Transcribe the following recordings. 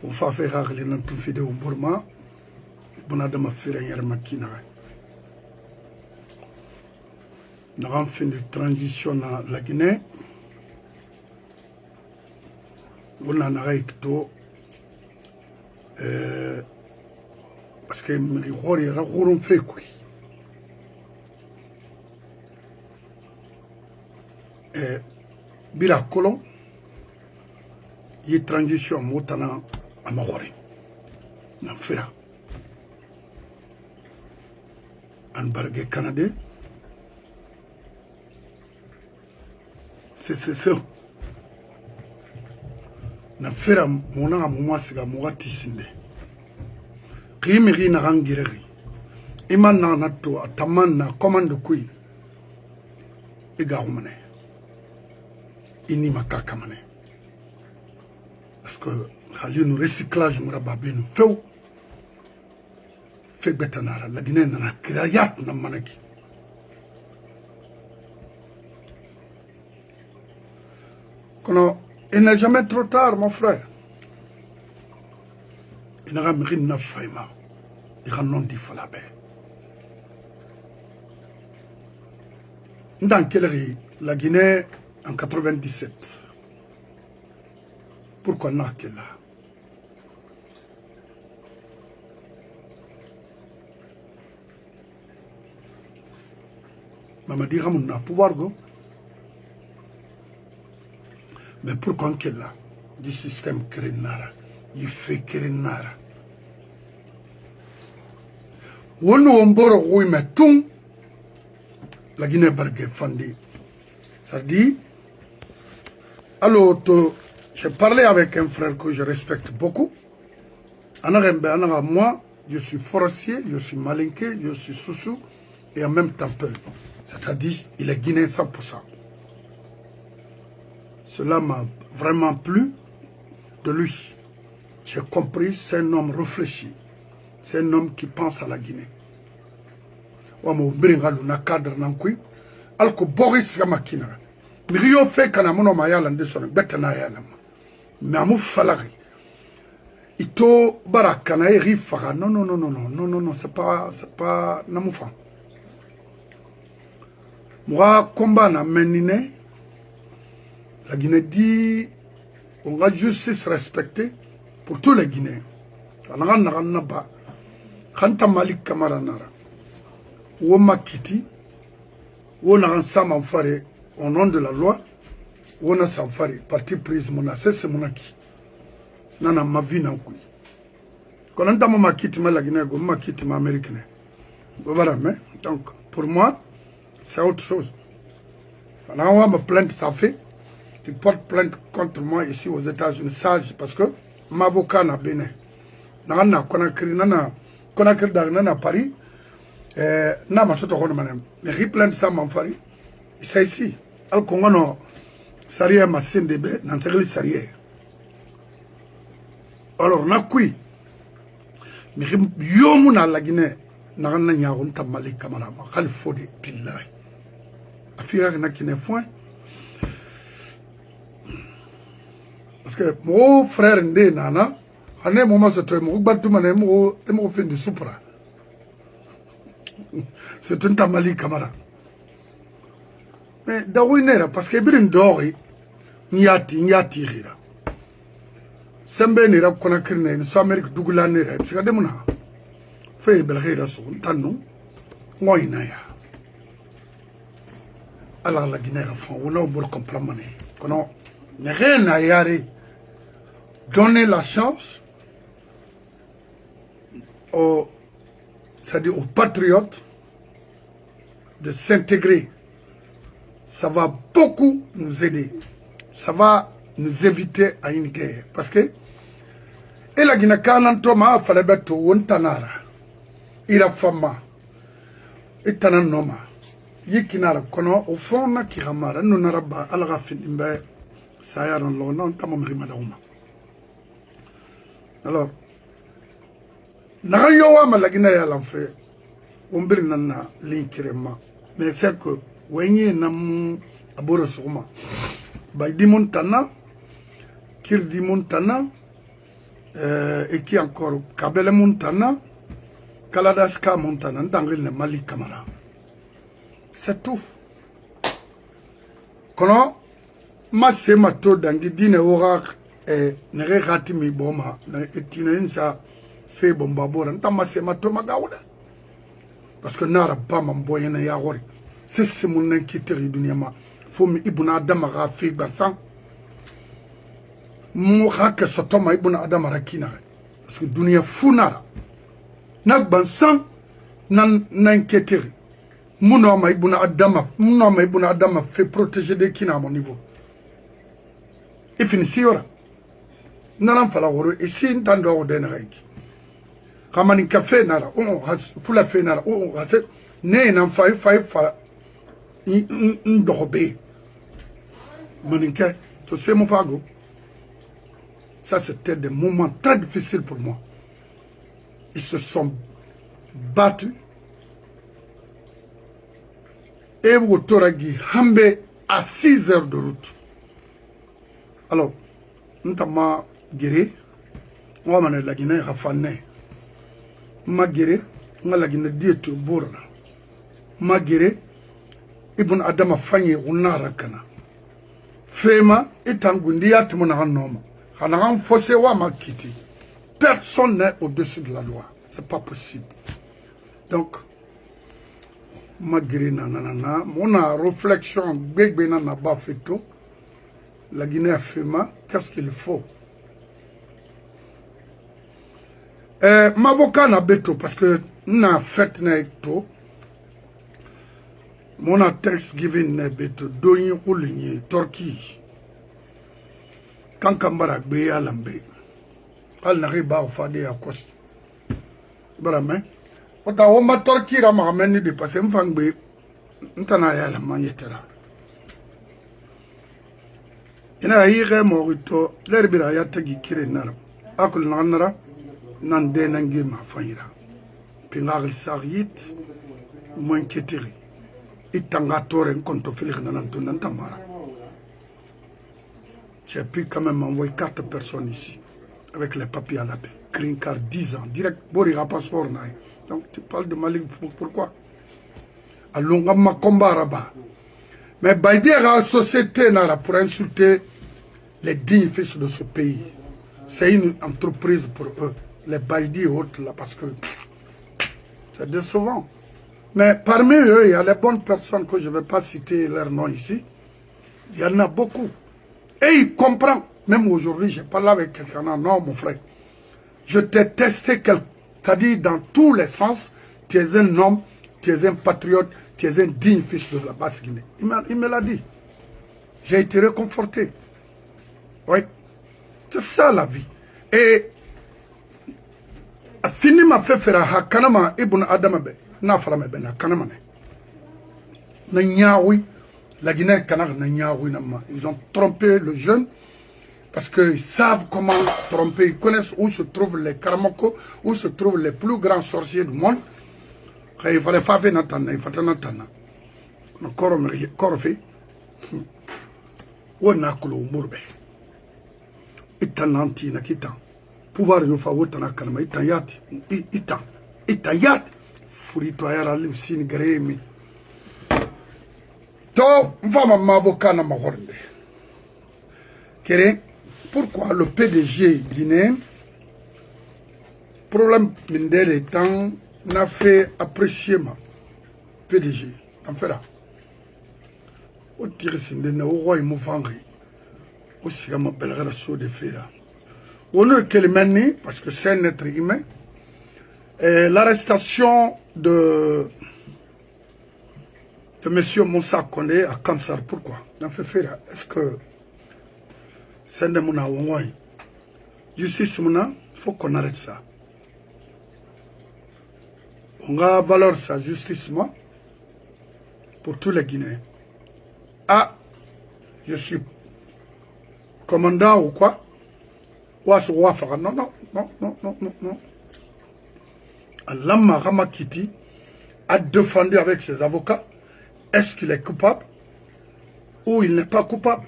o fa fe xaxle na tu fide o burma buna dama fere yer makina na fin de transition na la Guinée buna na rekto parce que mi xori ra xurum fe kuy bira kolon yi transition motana amagore na fera an barge Canada fe na fera mona mwasiga mwati sinde qimiri na gangireri iman na nato atamanna commande kui igarumane ini makaka mane parce que halinu recyclage mura babinu fe betanara la Guinée na kirayat na manaki kono il n'est jamais trop tard mon frère il n'a rien na faima il a non dit falabe dans quelle la Guinée en 97 pourquoi n'a qu'elle là Mamadi Ramoun n'a pouvoir go mais pourquoi qu'elle là du système Kerenara il fait Kerenara Wono omboro oui mais tout la Guinée bargue fandi ça dit alors j'ai parlé avec un frère que je respecte beaucoup moi je suis forestier je suis malinqué je suis soussou et en même temps peu c'est-à-dire il est guinéen 100%. Cela m'a vraiment plu de lui. J'ai compris, c'est un homme réfléchi. C'est un homme qui pense à la Guinée. Wamo biringalu na cadre nankui alko Boris Gamakina. Mirio fait kana mono mayala ndeso betana yala. Mamu falari. Ito barakana eri faga. Non, c'est pas namoufa. Moi combat na menine. La Guinée dit on va justice respectée pour tous les Guinéens. On a pas. Quand Malik Kamara nara, ou Makiti, ou on a un sam enfaré au nom de la loi, ou on a s'enfaré parti prise mon c'est mon acquis. Nana ma vie n'a pas. Quand on a Makiti ma la Guinée, ou Makiti ma américaine. Voilà, mais donc pour moi c'est autre chose. On a ma plainte ça fait. Tu portes plainte contre moi ici aux États-Unis, sage, parce que mon avocat n'a béni. Nana Conakry, nana Paris, n'a ma soto hon manem. Mais replainte ça m'en fari. C'est ici. Al Congono, Saria ma sindebe, n'entendez Saria. Alors, n'a kui. Mais yomuna la Guinée, n'a rien à yon tamali kamarama, Khalifode, Pillahi. Affaire n'a qui n'est point. Parce que mon frère Ndé Nana, à un moment, c'est un mot fin de soupra. C'est un tamali camara. Mais d'où parce que bien d'ori, niati rira. Sembe nira konakirne, ni so Amérique Douglas nira, parce que demona. Fait belrira son tanou, moi inaya. Alors la Guinée a fait, on a beau comprendre. Qu'on n'a rien à y aller. Donner la chance aux, c'est-à-dire aux patriotes de s'intégrer. Ça va beaucoup nous aider. Ça va nous éviter à une guerre. Parce que, et la Guinée, quand on a fait le on tanara, il a fama, et tananoma, yikinara, kono, au fond, na kiramara, nous n'araba, à la rafine, ça y a dans l'eau, non, tamam rimadauma. Alors, Narayowa malagina ya l'enfer, on brille nana l'incrément. Mais c'est que, wenye nam aboro souma. By di montana, kir di montana, et qui encore Kabele Montana, Kaladaska Montana, Dangril le Mali Kamara. C'est tout. Kono, ma se mato dangi dine ora nere rati mi boma, etine insa fe bomba bora, nta ma se mato magawda. Parce que nara ba mamboye na yagori. C'est mon inquiétude dunia ma. Faut mi ibuna adama ga fe basan. Mo haka sotoma ibuna adama rakina. Parce que dunia funara. Nak bansan nan inquiétude. Mon homme ibuna adama fait protéger des kina à mon niveau. Et fini si yora. Nanan fala woro et si ntando o den raiki. Kamani café nara on fula fe nara on haset ne nan fay fa ndobe. Maninka to c'est mon fago. Ça c'était des moments très difficiles pour moi. Ils se sont battus. Et Wotoragi Hambe à 6 heures de route. Alors, nous avons guéri, on va la Guinée à Fané. Ma guéri, on a la Guinée d'Ietu Bourna. Ma guéri, Ibn Adama Fanye Unarakana. Fema est un Gundiat Monaranoma. Hanaran Fosse Wama Kiti. Personne n'est au-dessus de la loi. C'est pas possible. Donc, malgré nanana, mon réflexion, bébé n'a pas fait tout. La Guinée a fait ma, qu'est-ce qu'il faut? Ma avocat n'a pas tout parce que n'a fait n'a tout. Mon Thanksgiving n'a pas tout. Doni ouligné, Turquie. Quand Kambara bé à l'ambé, elle n'arrive pas à faire à cause. Vraiment. Ota woma Turquie ra ma meni de parce mfangbe ntana ya la manyetera ina yire morito lerbira ya tagi kire nara akul nanara nan de nangi ma fayira pingal sarit moins ketiri itanga tore konto filir nan tunan tamara. J'ai pu quand même envoyer 4 personnes ici avec les papiers à la paix. Green card 10 ans direct borira passeport naï. Donc tu parles de Mali, pourquoi? Allons ma combat rabat. Mais Baïdi a une société pour insulter les dignes fils de ce pays. C'est une entreprise pour eux. Les Baïdi et autres là, parce que c'est décevant. Mais parmi eux, il y a les bonnes personnes que je ne vais pas citer leur nom ici. Il y en a beaucoup. Et ils comprennent. Même aujourd'hui, j'ai parlé avec quelqu'un. Non, mon frère. Je t'ai testé c'est-à-dire dans tous les sens, tu es un homme, tu es un patriote, tu es un digne fils de la Basse-Guinée. Il me l'a dit. J'ai été réconforté. Oui. C'est ça la vie. Et fini m'a fait faire à Kanama Ibn Adamabe. Na falame ben à Kanamane. Nanyaoui, la Guinée Kanar Nanyaoui Nama. Ils ont trompé le jeune. Parce qu'ils savent comment tromper, ils connaissent où se trouvent les Karamoko, où se trouvent les plus grands sorciers du monde. Il fallait faire Natana, il fallait Natana. Corfe, où n'a que le mourbe. Itananti na kita. Pouvoir yo fa wotana kanama itayati. Itayat. Furito ayara li usini gremi. To, mfama mavoka na mahorbe. Kere. Pourquoi le PDG guinéen, problème Mindel étant, n'a fait apprécier ma PDG, en fait là. Au tir sindena, au roi Moufangri, au sigama belga la saut de fait là. Au lieu qu'elle mène, parce que c'est un être humain, l'arrestation de M. Moussa Kondé à Kamsar, pourquoi? N'a fait faire là. Est-ce que c'est de mon aouan. Justice, il faut qu'on arrête ça. On a valeur ça, justice, moi, pour tous les Guinéens. Ah, je suis commandant ou quoi? Non, non, non, non, non, non, non. Lama Ramakiti a défendu avec ses avocats. Est-ce qu'il est coupable ou il n'est pas coupable?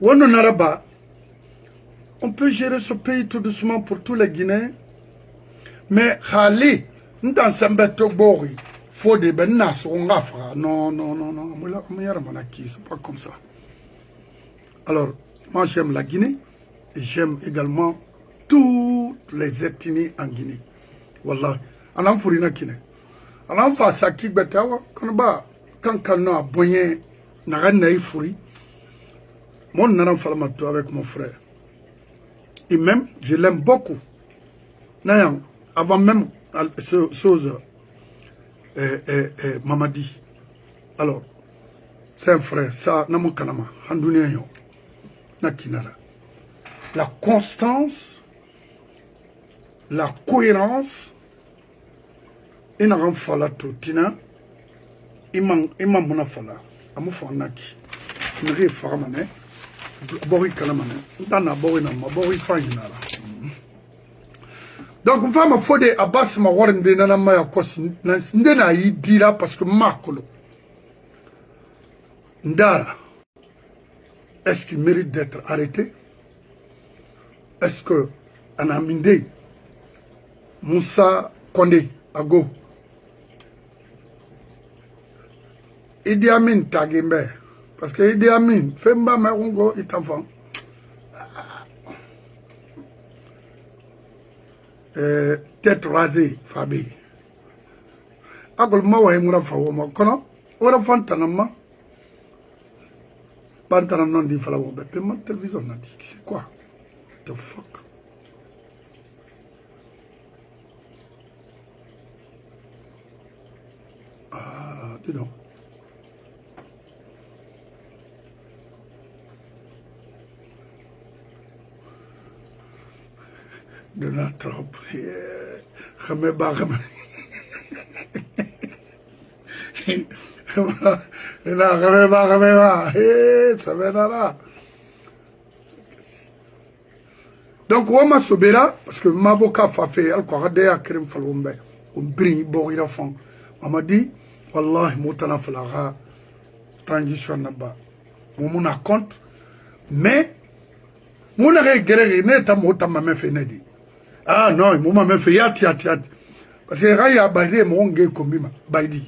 Wono naraba on peut gérer ce pays tout doucement pour tous les Guinéens. Mais Khali, nous dans Sambeto Bori, faut des benas, on va faire. Non, non, non, non, c'est pas comme ça. Alors, moi j'aime la Guinée et j'aime également toutes les ethnies en Guinée. Wallah, on a fourré Guinée. On a fait ça qui betawa, quand on a boigné, on a fourri. Moi, on a fait le avec mon frère. Et même, je l'aime beaucoup. Avant même chose Mamadi. Alors, c'est un frère, ça, Namo Kanama, Handounéo, Nakinara. La constance, la cohérence, il n'a rien fallu tout, tina, il m'a mon affaire, amu fanaki, il n'a rien fait mané, bori kanamane, n'tana bori na ma bori fanginara. Donc, femme a fait des abbas ma warren de nanama ya kosi, n'dena yi dira parce que makolo. Ndara, est-ce qu'il mérite d'être arrêté? Est-ce que Anaminde, Moussa Kondé, Ago, Idi Amin Tagimbe, parce que Idi Amin, Femba Merungo est enfant. Tête rasée, Fabi. Agol Mawa et Moura Fawoma, Kono, Ora Fantanama, Bantana non di Falawo, mais ma télévision n'a dit, c'est quoi? The fuck? Ah, dis donc. Donald Trump. Xame ba xame. Ina xame ba. Ça va là. Donc, Wama Sobera, parce que ma avocat fa fait, elle quoi, de ya krim falombe, on brille, bon, il a fond. On m'a dit, Wallah, moutana falaga, transition naba. On a compte, mais, mon arrêt guerrier n'est à mota ma fait nedi. Ah non, il m'a fait yat. Parce que Raya Baidi, mon gay comme moi, Baidi.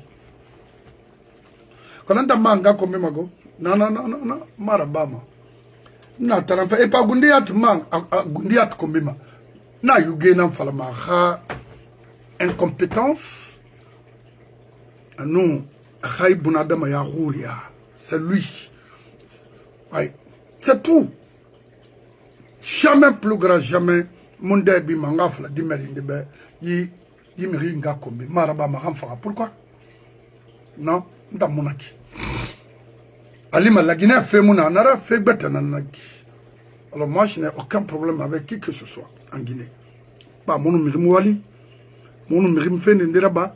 Quand on a manga comme moi, non, Marabama. Na taranfa e pa gundiat man gundiat kombima na yugena falama ha incompétence nous hay bunadama ya rouria c'est lui ouais c'est tout jamais plus grand jamais monde bi manga fala dimeri ndebe yi miri nga kombi maraba ma hamfa pourquoi non ndamunaki Alima la Guinée fait mon anara fait betananaki. Alors moi je n'ai aucun problème avec qui que ce soit en Guinée. Pas mon mirimouali, mon mirim fait n'indiraba,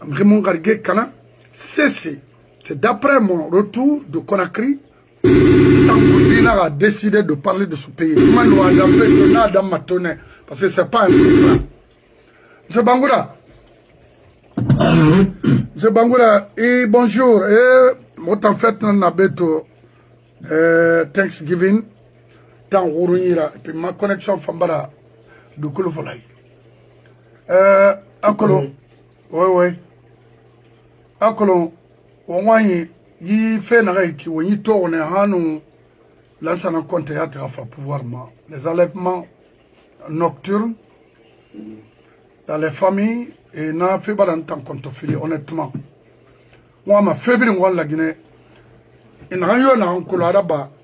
mirimon gargue kana, c'est d'après mon retour de Conakry, Tangoudina a décidé de parler de ce pays. Mano a fait que nada matone, parce que c'est pas un contrat. Monsieur Bangoura, Monsieur Bangoura, et bonjour, en fait, on a beto Thanksgiving, tant et puis ma connexion Fambara du Kouloufolay. Akolo, oui. Akolo, on voit y fait qui on y tourne hanou l'ancien compte théâtre à pouvoir les enlèvements nocturnes dans les familles et n'a fait pas d'entendre compte fili honnêtement. Moi, ma faible en la Guinée, il n'y a rien à en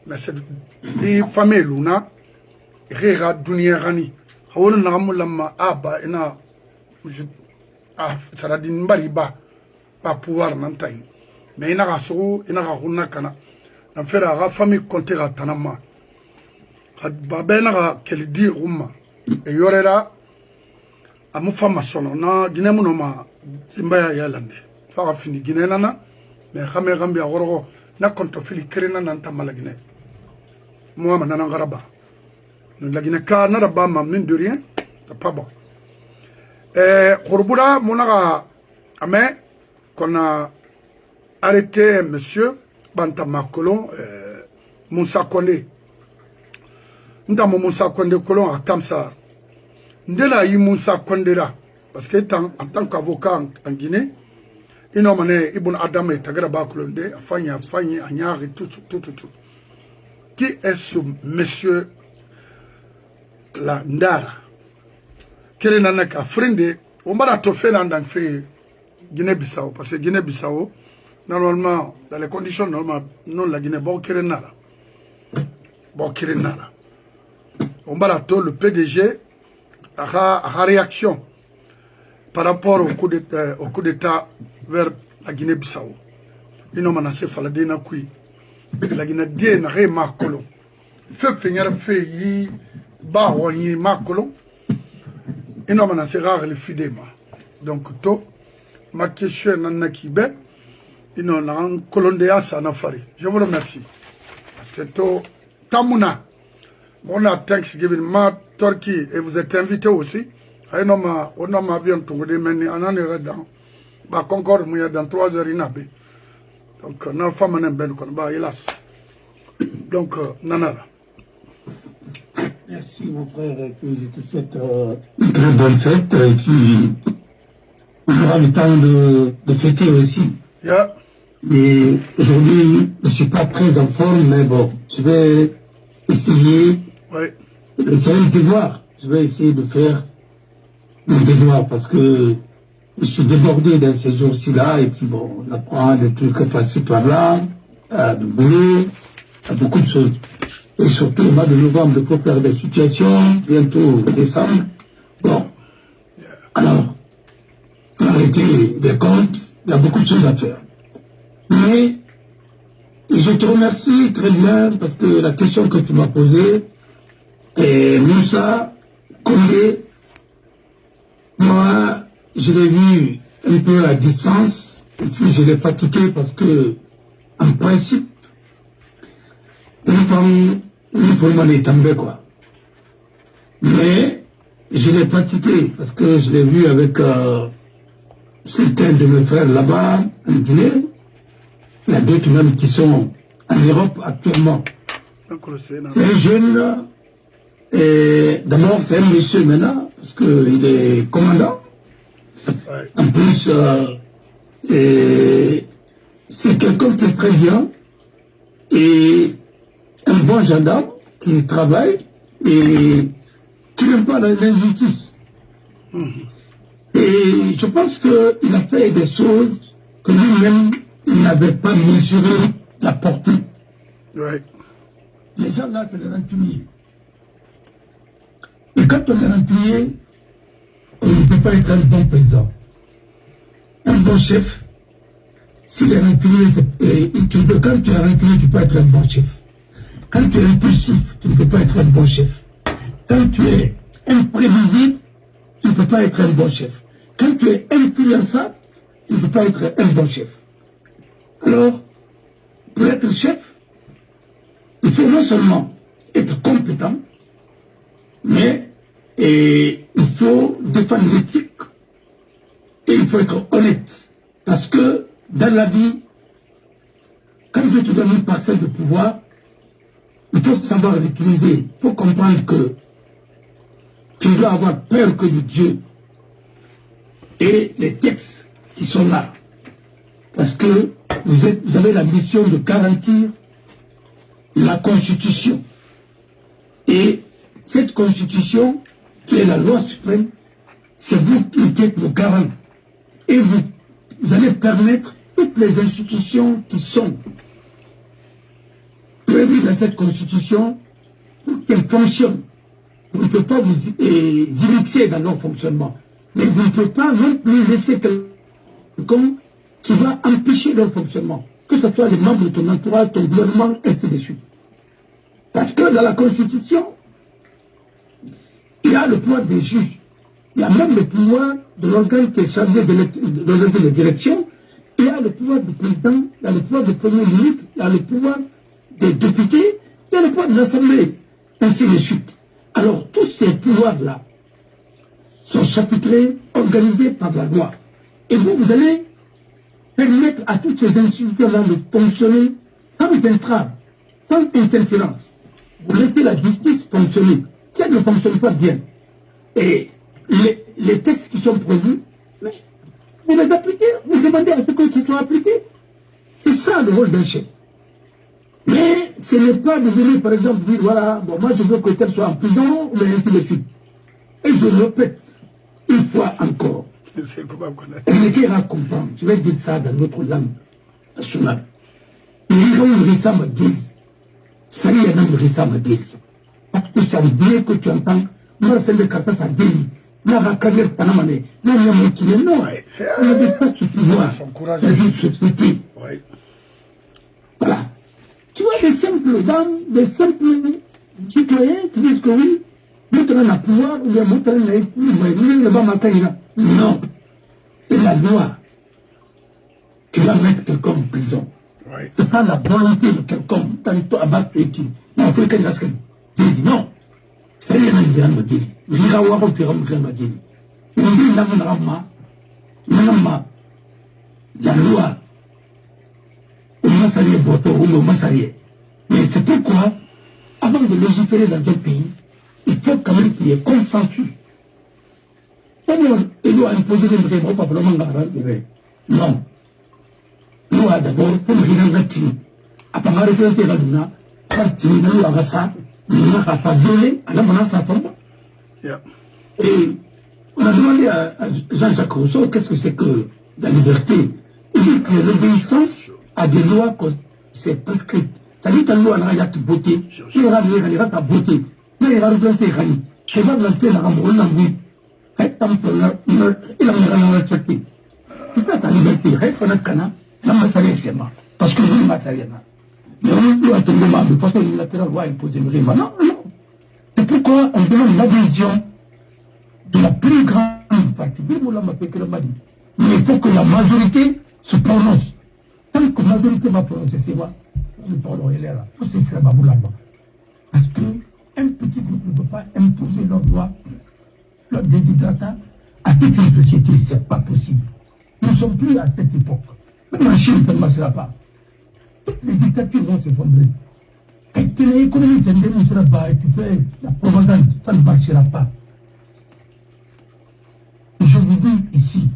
mais c'est des familles, Luna, et Réra, Dunia Rani. On a un aba, et na, ça a dit Mbariba, pas pouvoir n'entendre. Mais il y a un sou, il y a un runakana. En fait, la famille compte à Tanama. Babena, qu'elle dit Ruma, et Yorela, à Moufama Sono, na Guinée Mounoma, Timbaya Yalande. Fara fini Guinée nana mais xamé gambia woro na konto fili kerena nanta malagine moi manana garaba la Guinée ka na raba ma mine de rien c'est pas bon Khourbouda monaga amé qu'on a arrêté monsieur Banta Makolon Moussa Kondé Ndamo Moussa Konde Kolon à Tamsar. Ndela yi Moussa Kondera. Parce que en tant qu'avocat en Guinée, il a mané Ibn Adam et Tagara Bakulonde, Afani, Agnari, tout. Qui est ce monsieur la Ndara? Quel est l'anaka Frinde? On va la toffer dans le Guinée-Bissau. Parce que Guinée-Bissau, normalement, dans les conditions normales, non, la Guinée, bon, Kirenara. On va la le PDG a réaction par rapport au coup d'État vers la Guinée-Bissau. Il n'a pas fait la Guinée. La Guinée n'a rien marqué. Fait finir fait y ba wani marqué. Il n'a pas fait rare le fidèlement. Donc to ma question n'a kibe. Il n'a pas colondé à sa nafari. Je vous remercie parce que to tamuna. On a Thanksgiving, ma Turquie, et vous êtes invité aussi. On a avion tout de même, on en est dans. Bah, Concorde, il y a dans 3 heures, il y a. Donc, on a femme en ben, hélas. Donc, nanara. Merci, mon frère, et que je te souhaite une très bonne fête, et puis, on aura le temps de fêter aussi. Yeah. Et aujourd'hui, je ne suis pas très en forme, mais bon, je vais essayer. Oui. C'est un devoir. Je vais essayer de faire mon devoir parce que je suis débordé dans ces jours-ci-là et puis bon, on apprend des trucs par-ci par-là, du boulot, à beaucoup de choses. Et surtout au mois de novembre, il faut faire des situations, bientôt décembre. Bon, alors, faut arrêter des comptes, il y a beaucoup de choses à faire. Mais, et je te remercie très bien parce que la question que tu m'as posée, et Moussa Kondé, moi, je l'ai vu un peu à distance, et puis je l'ai pratiqué parce que, en principe, une femme, une femme est tombée, quoi. Mais, je l'ai pratiqué parce que je l'ai vu avec certains de mes frères là-bas, en Guinée. Il y a d'autres même qui sont en Europe actuellement. C'est un jeune. Et d'abord, c'est un monsieur maintenant, parce qu'il est commandant. Ouais. En plus, c'est quelqu'un qui est très bien et un bon gendarme qui travaille et qui n'aime pas l'injustice. Et je pense qu'il a fait des choses que lui-même, il n'avait pas mesuré la portée. Ouais. Les gens là, c'est les rancuniers. Et quand on est rancunier, on ne peut pas être un bon président. Un bon chef, s'il est rancunier, quand tu es rancunier, tu peux être un bon chef. Quand tu es impulsif, tu ne peux pas être un bon chef. Quand tu es imprévisible, tu ne peux pas être un bon chef. Quand tu es influençable, tu ne peux pas être un bon chef. Alors, pour être chef, il faut non seulement être compétent, mais il faut défendre l'éthique et il faut être honnête. Parce que dans la vie, quand Dieu te donne une parcelle de pouvoir, il faut savoir l'utiliser. Il faut comprendre que tu dois avoir peur que de Dieu et les textes qui sont là. Parce que vous avez la mission de garantir la Constitution. Et cette Constitution, qui est la loi suprême, c'est vous qui êtes le garant. Et vous allez permettre toutes les institutions qui sont prévues dans cette Constitution pour qu'elles fonctionnent. Vous ne pouvez pas vous immiscer dans leur fonctionnement. Mais vous ne pouvez pas non plus laisser quelqu'un qui va empêcher leur fonctionnement. Que ce soit les membres de ton entourage, ton gouvernement, ainsi de suite. Parce que dans la Constitution, il y a le pouvoir des juges. Il y a même le pouvoir de l'organe qui est chargé d'organiser les élections. Il y a le pouvoir du président, il y a le pouvoir du premier ministre, il y a le pouvoir des députés, il y a le pouvoir de l'Assemblée, ainsi de suite. Alors, tous ces pouvoirs-là sont chapitrés, organisés par la loi. Et vous allez permettre à toutes ces institutions-là de fonctionner sans entrave, sans interférence. vous laissez la justice fonctionner. Si elle ne fonctionne pas bien, et les textes qui sont prévus, mais vous les appliquez, vous demandez à ce que ce soit appliqué. C'est ça le rôle d'un chef. Mais ce n'est pas de venir, par exemple, dire, voilà, bon, moi je veux que tel soit en prison, ou ainsi de suite. Et je le répète, une fois encore. Et qui va comprendre, je vais dire ça dans notre langue nationale. Il y a un récent modèle. Ça y est, un récent modèle. Parce que ça veut dire que tu entends, moi, c'est le cas, ça délit. Là, la carrière panamane, là, il y a un qui est non. On n'avait pas ce pouvoir. La vie de société. Voilà. Tu vois, des simples dames, des simples citoyens qui disent que oui, nous avons le pouvoir, ou bien nous avons le pouvoir, non. C'est la loi qui va mettre quelqu'un en prison. C'est pas la volonté de quelqu'un, tant à battre et qui. Non, il faut qu'il reste. J'ai dit non. C'est rien à dire, me dit. Je vais avoir un peu de dire. Je dis, la loi. Mais c'est pourquoi, avant de légiférer dans un pays, il faut quand même qu'il y ait consensus. Il doit imposer des vrais mots, non. Loi d'abord, pour me dire un à part arrêter la luna, partir, nous avons ça, nous n'avons pas violé, à la menace à tombe. Et on a demandé à Jean-Jacques Rousseau qu'est-ce que c'est que la liberté. Il dit que l'obéissance à des lois c'est prescrit. Ça dit que la loi n'a pas de beauté, il y aura de beauté, il y aura de beauté, il va planter la rambourne en vie. Il a un respecté. C'est ça ta liberté, il y a un canard. Parce que vous m'attendez. Mais on doit tomber mal, de façon unilatérale, on va imposer le rime. Non. C'est pourquoi on demande l'adhésion de la plus grande partie. Mais il faut que la majorité se prononce. Tant que la majorité va prononcer, c'est moi. Je parle au LRA. C'est ça, parce qu'un petit groupe ne peut pas imposer leur loi, leur déshydratat à toute une société. Ce n'est pas possible. Nous ne sommes plus à cette époque. Même en Chine, ça ne marchera pas. Toutes les dictatures vont s'effondrer. Et que l'économie ne sera pas, et tu fais la propagande, ça ne marchera pas. Je vous dis ici,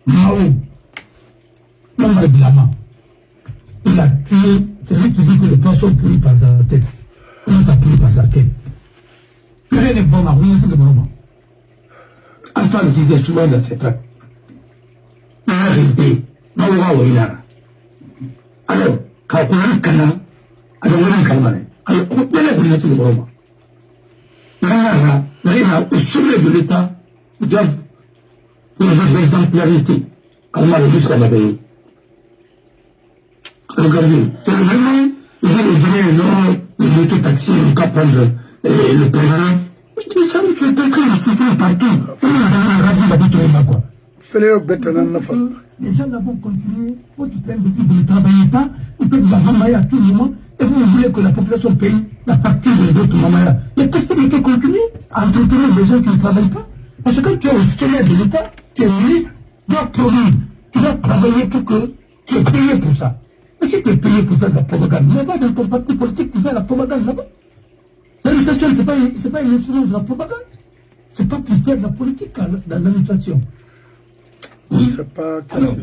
Mao, l'homme de Lama, il a tué, c'est lui qui dit que le poisson pourrit par sa tête. Comment ça pourrit par sa tête? Rien n'est bon à rien, c'est le moment. Enfin, le disait souvent dans cette acte. Alors, quand on a un canard, alors on a un calmane. Alors, on peut aller dans le moment. Là, au sommet de l'État, ils doivent avoir l'exemplarité. Calmane jusqu'à la veille. Regardez, c'est vraiment, vous allez dire non, le moto-taxi, on peut prendre le pèlerin. Mais ça me fait quelqu'un de soutenir partout. On a un ravi d'habiter quoi. Les gens vont continuer, votre train de vie, vous ne travaillez pas, vous pouvez vous avoir à tout moment, et vous voulez que la population paye la facture de votre maman. Mais qu'est-ce que vous pouvez continuer à entretenir des gens qui ne travaillent pas? Parce que quand tu es au sommet de l'État, tu es ministre, tu dois produire, tu dois travailler pour que tu es payé pour ça. Mais si tu es payé pour faire de la propagande, il n'y a pas d'un parti politique pour faire la propagande là-bas. L'administration, ce n'est pas une instrument de la propagande. Ce n'est pas pour faire de la politique dans l'administration. Oui. C'est pas alors,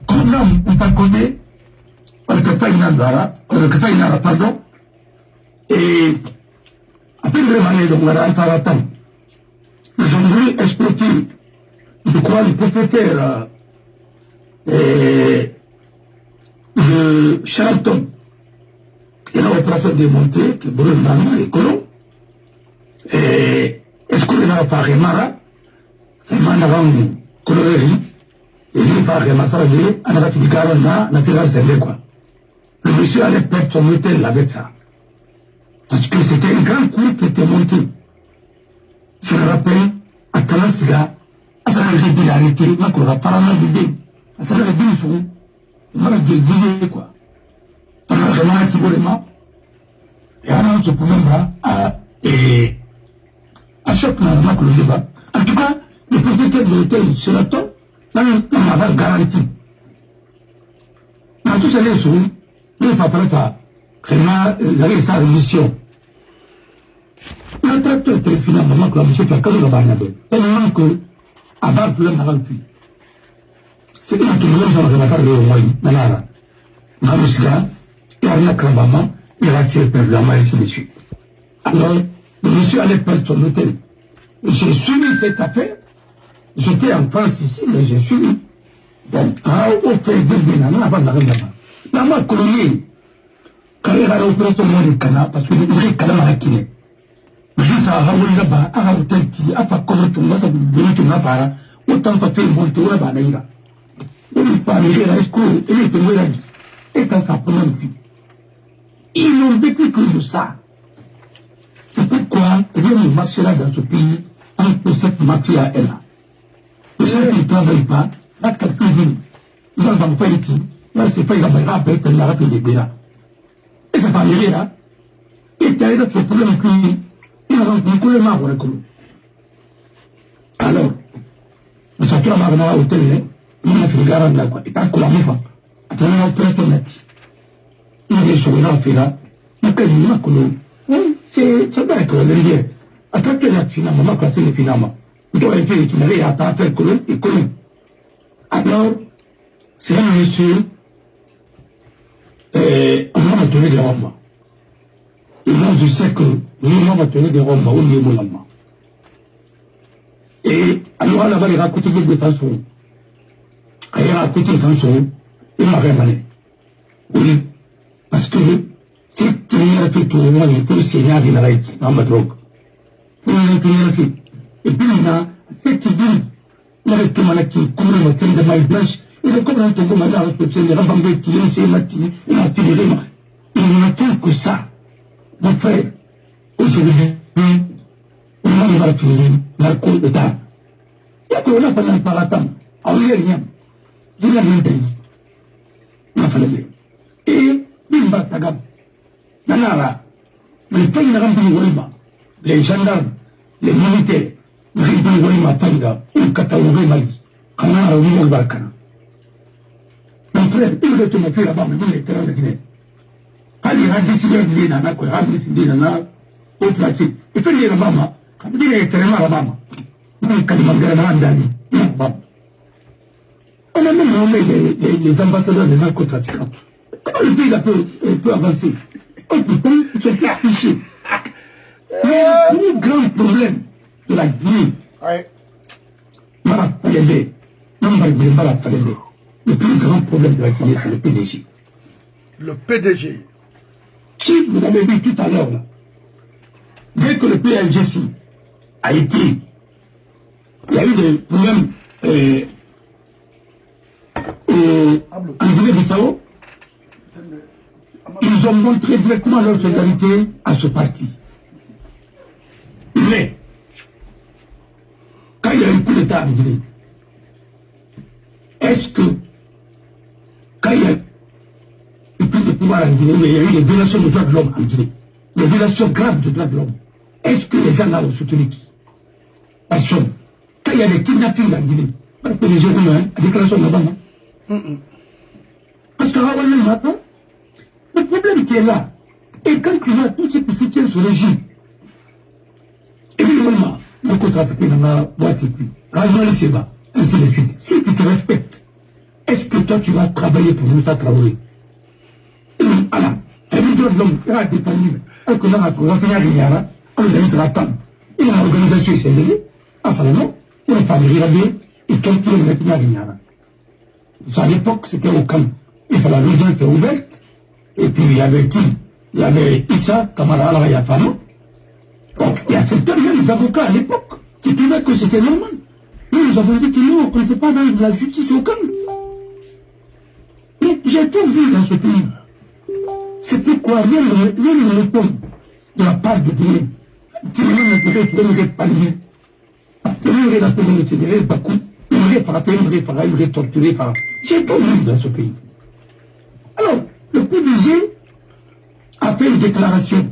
comme on t'a connu, on ne peut pas y avoir, pardon, et après le donc on a un temps. Ils ont voulu exploiter, je crois, le propriétaire de Charlton, et l'opération démontée, qui brûle Nana et Colomb, et est-ce qu'on a fait Mara, c'est Manaran Coloreri, et il va faire Massarabé, on a fait du Garana, naturel, c'est quoi. Le monsieur allait perdre son hôtel avec ça. Parce que c'était un grand coup qui était monté. Je me rappelle, à Kalansiga, à sa régularité, ma cour a parlé d'idée, à sa régularité, il m'a dit quoi. On a vraiment un petit peu de main, et on se pouvait et à chaque moment que le débat. En tout cas, le propriétaire de l'hôtel Sheraton, on avait garanti. On Quand tout ça est sous, nous ne parlons pas. Vraiment, la sa mission. Le tracteur est finalement que la mission fait comme le barnabé. Tellement que, avant tout le monde, c'est que tout le monde va remarquer le roi, Nanara. Mamusga, il y a un maman, il a tiré per la main et ainsi de suite. Alors, le monsieur allait perdre son hôtel. J'ai suivi cette affaire. J'étais en France ici, mais j'ai suivi. Donc, au fait de Bénana, avant de la reine là-bas. Dans ma colonie, quand il a opéré ton nom de Cana, parce que le Cana m'a kiné. Je dis ça, à là-bas, à l'hôtel, à pas comme tout le monde, à faire, autant que tu es monté là-bas, d'ailleurs. Il n'est pas arrivé à l'école, il est tombé là-bas. Et quand ça prend une vie. Ils n'ont vécu que de ça. C'est pourquoi rien ne marchera dans ce pays entre cette mafia et là. Les gens qui ne travaillent pas, là, quelques-uns, ils vont pas être ici. Là, c'est pas il va rappeler que la rapide est là. Et ça va aller là. Et tu as eu ce problème qui il a rencontré le marbre comme. Alors, nous sommes là dans l'hôtel, nous avons fait le garant là, quoi. Et tant que la moufa, à travers l'opération net, il est sur là, fait là, il y a quasiment que nous. Ça doit être le lien. À travers la finalement, ma classe est finalement. Il doit être qui n'avait à faire colonne et colonne. Alors, c'est un monsieur, on va donner des romans. Et moi, je sais que nous, on va donner des romans au niveau de l'homme. Et alors, là-bas, il raconte des façons. Il raconte des façons. Il m'a ramené. Oui. Parce que, c'est qu'il a fait tout le monde, il était Seigneur, il a été dans ma drogue. Il a fait. Et puis, il a cette idée, il a tout le monde qui couvre le thème de maille blanche. Il a comme un tombeau, il a respecté, il a rembambé, il a tiré, il n'a fait que ça. Mon frère, aujourd'hui, on va finir, l'alcool de table. Il y a qu'on a pendant par la table. Alors, il n'y a rien. Il n'y a rien dit. Il a fallu. Et, Bimba Tagam. Nanara, les pays de Rambi, les gendarmes, les militaires, les Rambi Tanga, ou Kataouré Maïs, Kanara, ou Barkana. Mon frère, il est tombé là-bas, mais il est terrain de Guinée. Quand il a décidé de venir dans il a décidé de venir au pratique. Il fait dire là-bas, quand il est terrain là-bas, quand il m'a dit, on a même nommé les ambassadeurs des narcotrafiquants. Comment le pays peut avancer? On peut pas se faire afficher. Le plus grand problème de la Guinée, le plus grand problème de la Guinée, c'est le PDG. Le PDG. Qui, vous avez vu tout à l'heure, dès que le PLGC a été, il y a eu des problèmes en Guinée-Bissau, ils ont montré directement leur solidarité à ce parti. Mais, quand il y a eu un coup d'État en Guinée, est-ce que, quand il y a eu plus de pouvoir en Guinée, il y a eu des violations de droits de l'homme en Guinée, des violations graves de droits de l'homme, est-ce que les gens là ont soutenu qui? Personne. Quand il y a des kidnappings en Guinée, parce que les gens ont une déclaration là-bas, non? Parce que maintenant, le problème qui est là, et quand tu vois tout ce qui soutient ce régime, évidemment, le contrat-trafiqué dans la boîte et puis, rajouter c'est bas, ainsi de suite. Si tu te respectes, est-ce que toi tu vas travailler pour Moussa Traoré? Alors, un droit de l'homme, il a défendu, alors que là, on va finir à Guignara, on organise la table. Il y a une organisation qui s'est levée, enfin non, on va faire les rabais, et torturer le maintenant à Guignara. À l'époque, c'était au camp. Il fallait la région était ouverte, et puis il y avait qui? Il y avait Issa, Kamara Al-Rayafano. Donc, il y a cette période, les avocats à l'époque, qui trouvaient que c'était normal. Nous avons dit que non, on ne peut pas donner de la justice au camp. Mais j'ai tout vu dans ce pays. C'est pourquoi rien ne répond de la part de Dieu. Dieu ne peut pas lui. Parce que lui, il a fait le tirer, Bakou, il aurait frappé, il aurait torturé. J'ai tout vu dans ce pays. Alors, le PDG a fait une déclaration.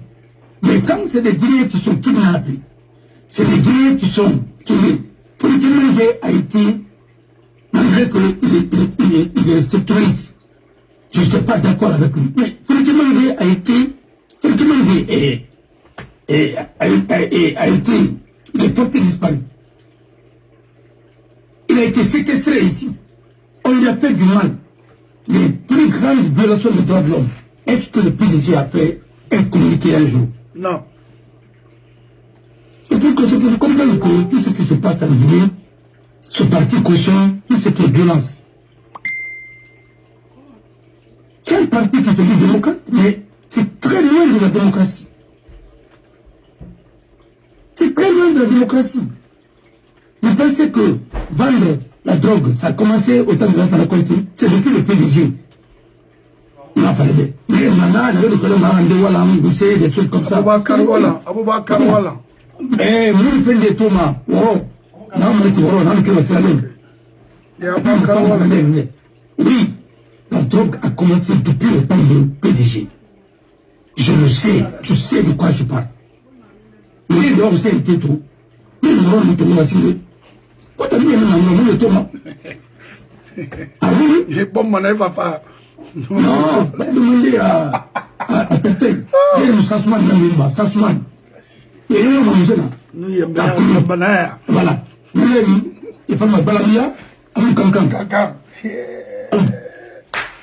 Mais quand c'est des Guinéens qui sont kidnappés, c'est des Guinéens qui sont tués. Pour le Guinéen a été, malgré qu'il est sectoriste, Je n'étais pas d'accord avec lui. Mais Félix Mangé a été... Félix Mangé a été... Il est porté disparu. Il a été séquestré ici. On lui a fait du mal. Les plus grandes violations des droits de l'homme. Est-ce que le PDG a fait un communiqué un jour? Non. C'est pour que vous compreniez que tout ce qui se passe en Guinée, ce parti cautionne tout ce qui est violence. C'est un parti qui est devenu démocrate, mais c'est très loin de la démocratie. C'est très loin de la démocratie. Vous pensez que vendre la drogue, ça a commencé au temps de la Conti, c'est depuis le PDG. Il a fallu. Mais maintenant, il y a des trucs comme ça. Aboubakar Wala. Mais vous faites des tomates. Oui, la drogue a commencé depuis le temps du PDG. Je le sais, je sais de quoi je parle. Il est dehors, c'est un tétro. Mais nous allons nous trouver assis. Quand tu as mis un tomat. Ah oui? J'ai bon mon papa. Non, demandez à Pépé. Il nous s'assoit, s'assoit. Et il est là. Nous y a voilà. Il faut me balayer avec quelqu'un.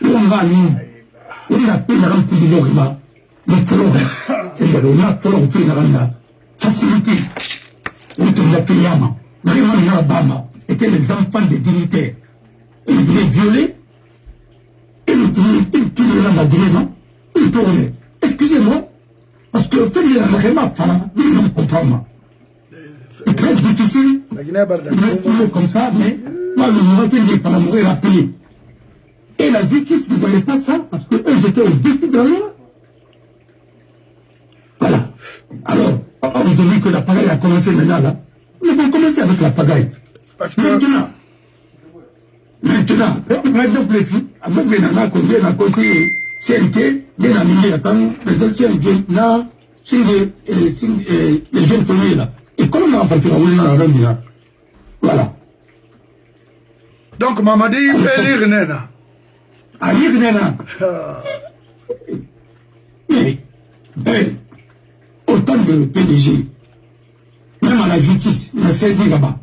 On va on a pris la rampe du Lorima. Mais c'est-à-dire, on a pris la facilité. On te l'a payé à moi. Vraiment, Bama étaient les enfants des dignitaires. Ils voulaient violer. Ils tuaient la Guinée, non? Ils tournaient. Excusez-moi. Parce que il y a vraiment pas. Ils ne comprennent pas. C'est très difficile. De comme ça, mais moi, je me rappelle par la mourir à payer. Et la justice ne voyait pas ça parce qu'eux étaient au-dessus de la loi. Voilà. Alors, on dit que la pagaille a commencé maintenant là. Nous avons commencé avec la pagaille. Parce que... Maintenant, par exemple, les filles, avec les nanas qu'on vient à conseiller, CNT, bien amis, attends, les anciens jeunes, là, c'est les jeunes premiers là. Et comment on va faire la reine. Voilà. Donc, Mamadi, il fait lire Nena. À lire Nena. Mais, autant de PDG, même à la justice, il a saisi là-bas.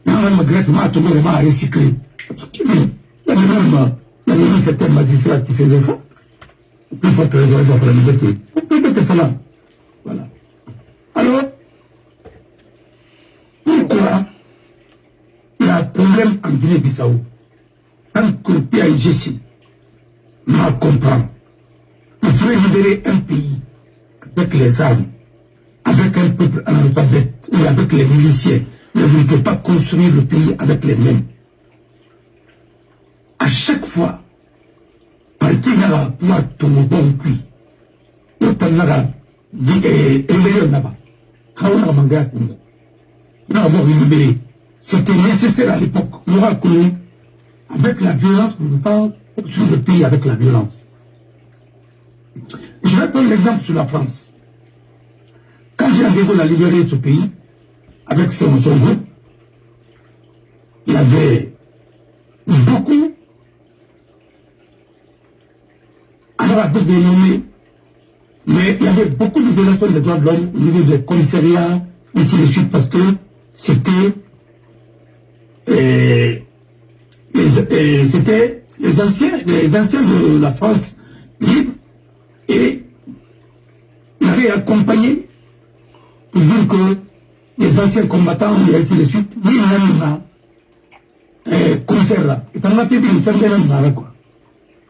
Même malgré tout, il m'a recyclé. Il y a même certains magistrats qui faisaient ça. Plus fort que les gens pour la liberté. Peut-être ça là. Voilà. Alors, pourquoi il y a un problème en Guinée-Bissau? Tant que le PAIGC m'a compris. Il faut libérer un pays avec les armes, avec un peuple analphabète ou avec les miliciens. Mais vous ne pouvez pas construire le pays avec les mêmes. À chaque fois, parti n'a pas pouvoir tomber bon cuit. L'autre n'a pas réveillé là-bas. Nous avons libéré. C'était nécessaire à l'époque. Nous avons connu avec la violence, nous ne pouvons pas construire le pays avec la violence. Je vais prendre l'exemple sur la France. Quand Jean de Gaulle a libéré ce pays, avec son groupe, il y avait beaucoup, alors à peu de nommés, mais il y avait beaucoup de violations des droits de l'homme au niveau des commissariats, ainsi de suite, parce que c'était les anciens de la France libre, et il avait accompagné pour dire que les anciens combattants, et ainsi de suite, concert là. Et on a fait une certaine manière, quoi.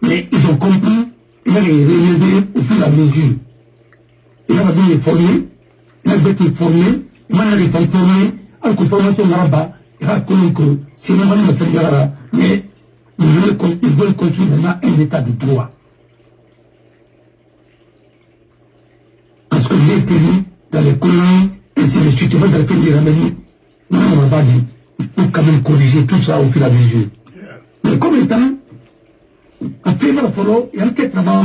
Mais ils ont compris, ils ont réalisé au fur et à mesure. Ils ont été formés, ils ont été formés, ils ont été formés, en conformation là-bas, ils ont connu que c'est le moment de mais ils veulent construire maintenant un état de droit. Parce que j'ai été vu dans les colonies, ainsi de suite, ils vont dans le pays de Ramani. Non, on va pas dire. Il faut quand même corriger tout ça au fur et à mesure. Mais comme étant, à faire le follow, il y a un quête là-bas,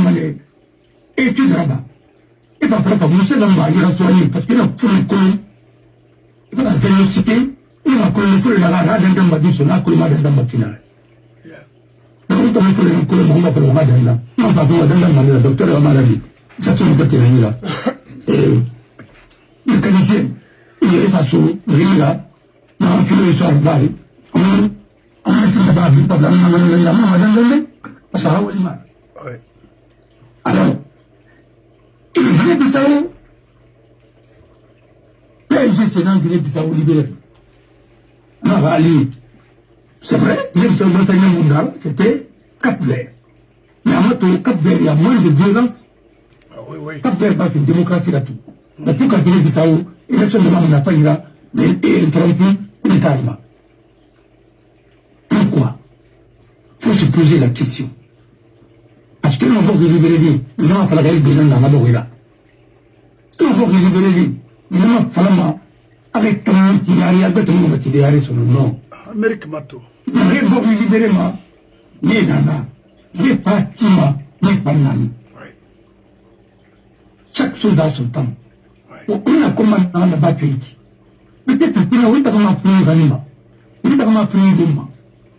étude là-bas. Et pas pour vous, c'est là-bas, il va soigner, parce qu'il a tout le colon. Il va diagnostiquer, il va coloniser le là, dans le bâtiment, sur la colonne dans le bâtiment. Donc, on t'a fait le coup, on va faire le madame. Non, pas pour le docteur Amarabi. Ça tourne pas terrible là. Le Canadien, il est ça sous, il est là. Non, tu le soir, Bari. On a essayé d'avoir un problème, on ça va, alors, il venait de ça où PSG, c'est dans Guinée-Bissau libéré. Non, Ali, c'est vrai, Guinée-Bissau mondial, c'était Cap-Vert. Mais à moi, Cap-Vert, il y a moins de violence. Cap-Vert bat une démocratie là-tout. Mais tout quand Guinée-Bissau, l'élection de l'homme n'a pas eu là, mais il est interrompu militairement. Pourquoi? Il faut se poser la question. Parce que nous avons libéré lui, nous avons fait la guerre de l'homme d'abord là. Nous avons libéré lui, nous avons fait la main avec 30 qui arrivent, avec 30 qui arrivent sur le nom. Amérique Mato. Nous avons libéré moi, ni Nana, ni Fatima, ni Panani. Chaque chose dans son temps. On a commandé dans la bataille. Peut-être que nous avons appris Ganima. Nous avons appris Goma.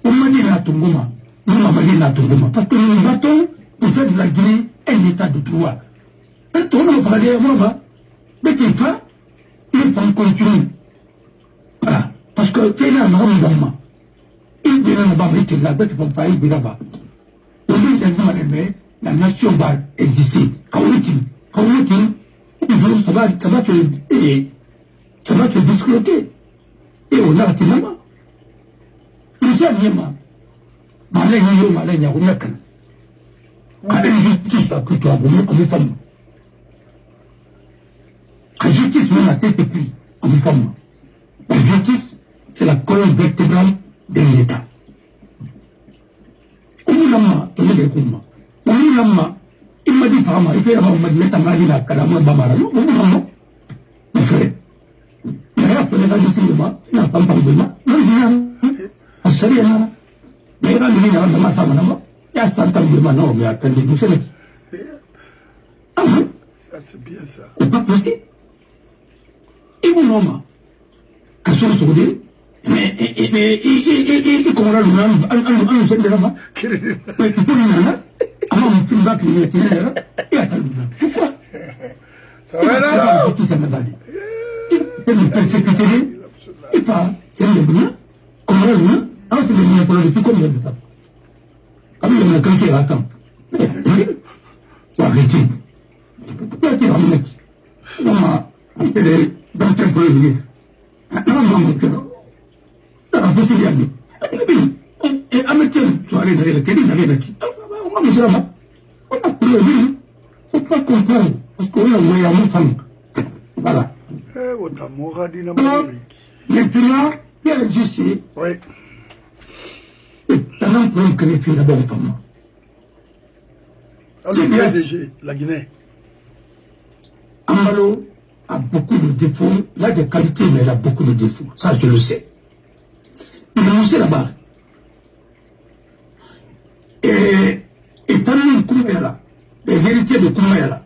On m'a dit la Tongoma. Nous m'avons dit la Tongoma. Parce que nous battons pour faire de la Guinée un état de droit. Et on a fallu à moi, mais il faut continuer. Voilà. Parce que c'est là, il vient là-bas, mais il la bête, il ne faut pas y là-bas. On dit que la nation va exister. Quand ça va te disloquer. Et on a raté maman. Nous sommes malin, il y a un mec. À l'injustice, que toi, on est femme. La justice, même la tête puis, on est femme. La justice, c'est la colonne vertébrale de l'État. On est là, on est les combats. On est là, il m'a dit par moi, il fait la mort, il m'a dit la maladie, la calamance, Bamara. Non, mon frère. Mais après, il a dit, il n'a pas parlé de moi. Non, il dit, on sait rien. Mais il a dit, il a dit, il y a 100 ans de moi, non, mais attendez, vous savez. Ah bon? Ça, c'est bien ça. C'est pas possible. Et mon homme, quand on se dit, mais il comprend le nom, on sait de là-bas. Mais tu peux dire, là, avant mon film va qu'il est là, et attends, pourquoi? Ça va là? Tout est mal. Il me persécuté, il parle, c'est un débat, comment le nom, alors c'est le nom pour le tout comme le débat. Comme il y a quelqu'un qui attend. Arrêtez. Pourquoi tu vas me mettre? Maman, il est dans le premier minute. Non, maman, tu vas. Ça va possible à lui. Et à me dire, tu vas aller dans la télé, dans la télé. On va me dire, on a pris le vie. Faut pas comprendre. Parce qu'on a envoyé à mon femme. Voilà. Maintenant, il y a le justice. Oui. T'as un peu créé là-bas au femme. La Guinée. Ambalo a beaucoup de défauts. Il a des qualités, mais il a beaucoup de défauts. Ça, je le sais. Il est aussi là-bas. Et parmi Koumayala, les héritiers de Koumayala,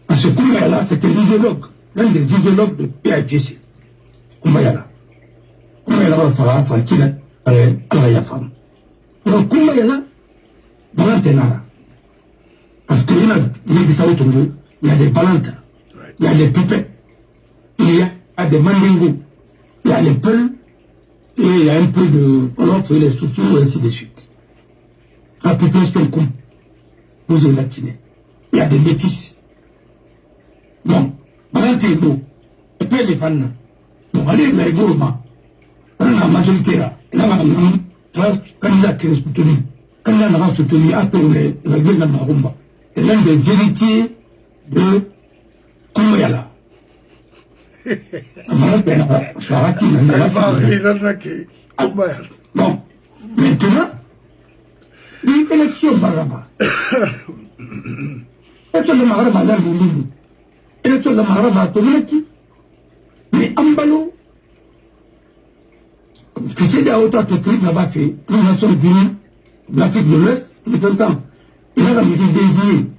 parce que Koumayala, c'était l'idéologue, l'un des idéologues de PAGC. Koumayala. Koumayala va faire Fakina, Alayafam. Donc Koumayala, dans l'anténara. Parce qu'il y a des Bissau Togo, il y a des Balanta, il y a des Pipets, il y a des Mandingo, il y a les Peuls, et il y a un peu de Olof et les Soussous, et ainsi de suite. La population composée latine. Il y a des métis. Bon, Balanta est beau, et puis les fans. Bon, allez, les gourmands, la majorité là, et là, candidat qui est soutenu, candidat qui est soutenu, à tourner, la gueule de Marumba. C'est l'un des héritiers de Koumayala. Bon, maintenant, l'élection Baraba. L'élection de Maraba dans le monde. L'élection de Maraba à Touleti. Mais Ambalo, fiché de la haute entreprise là-bas, fait les Nations Unies, l'Afrique de l'Ouest, il est temps. Il a été désigné,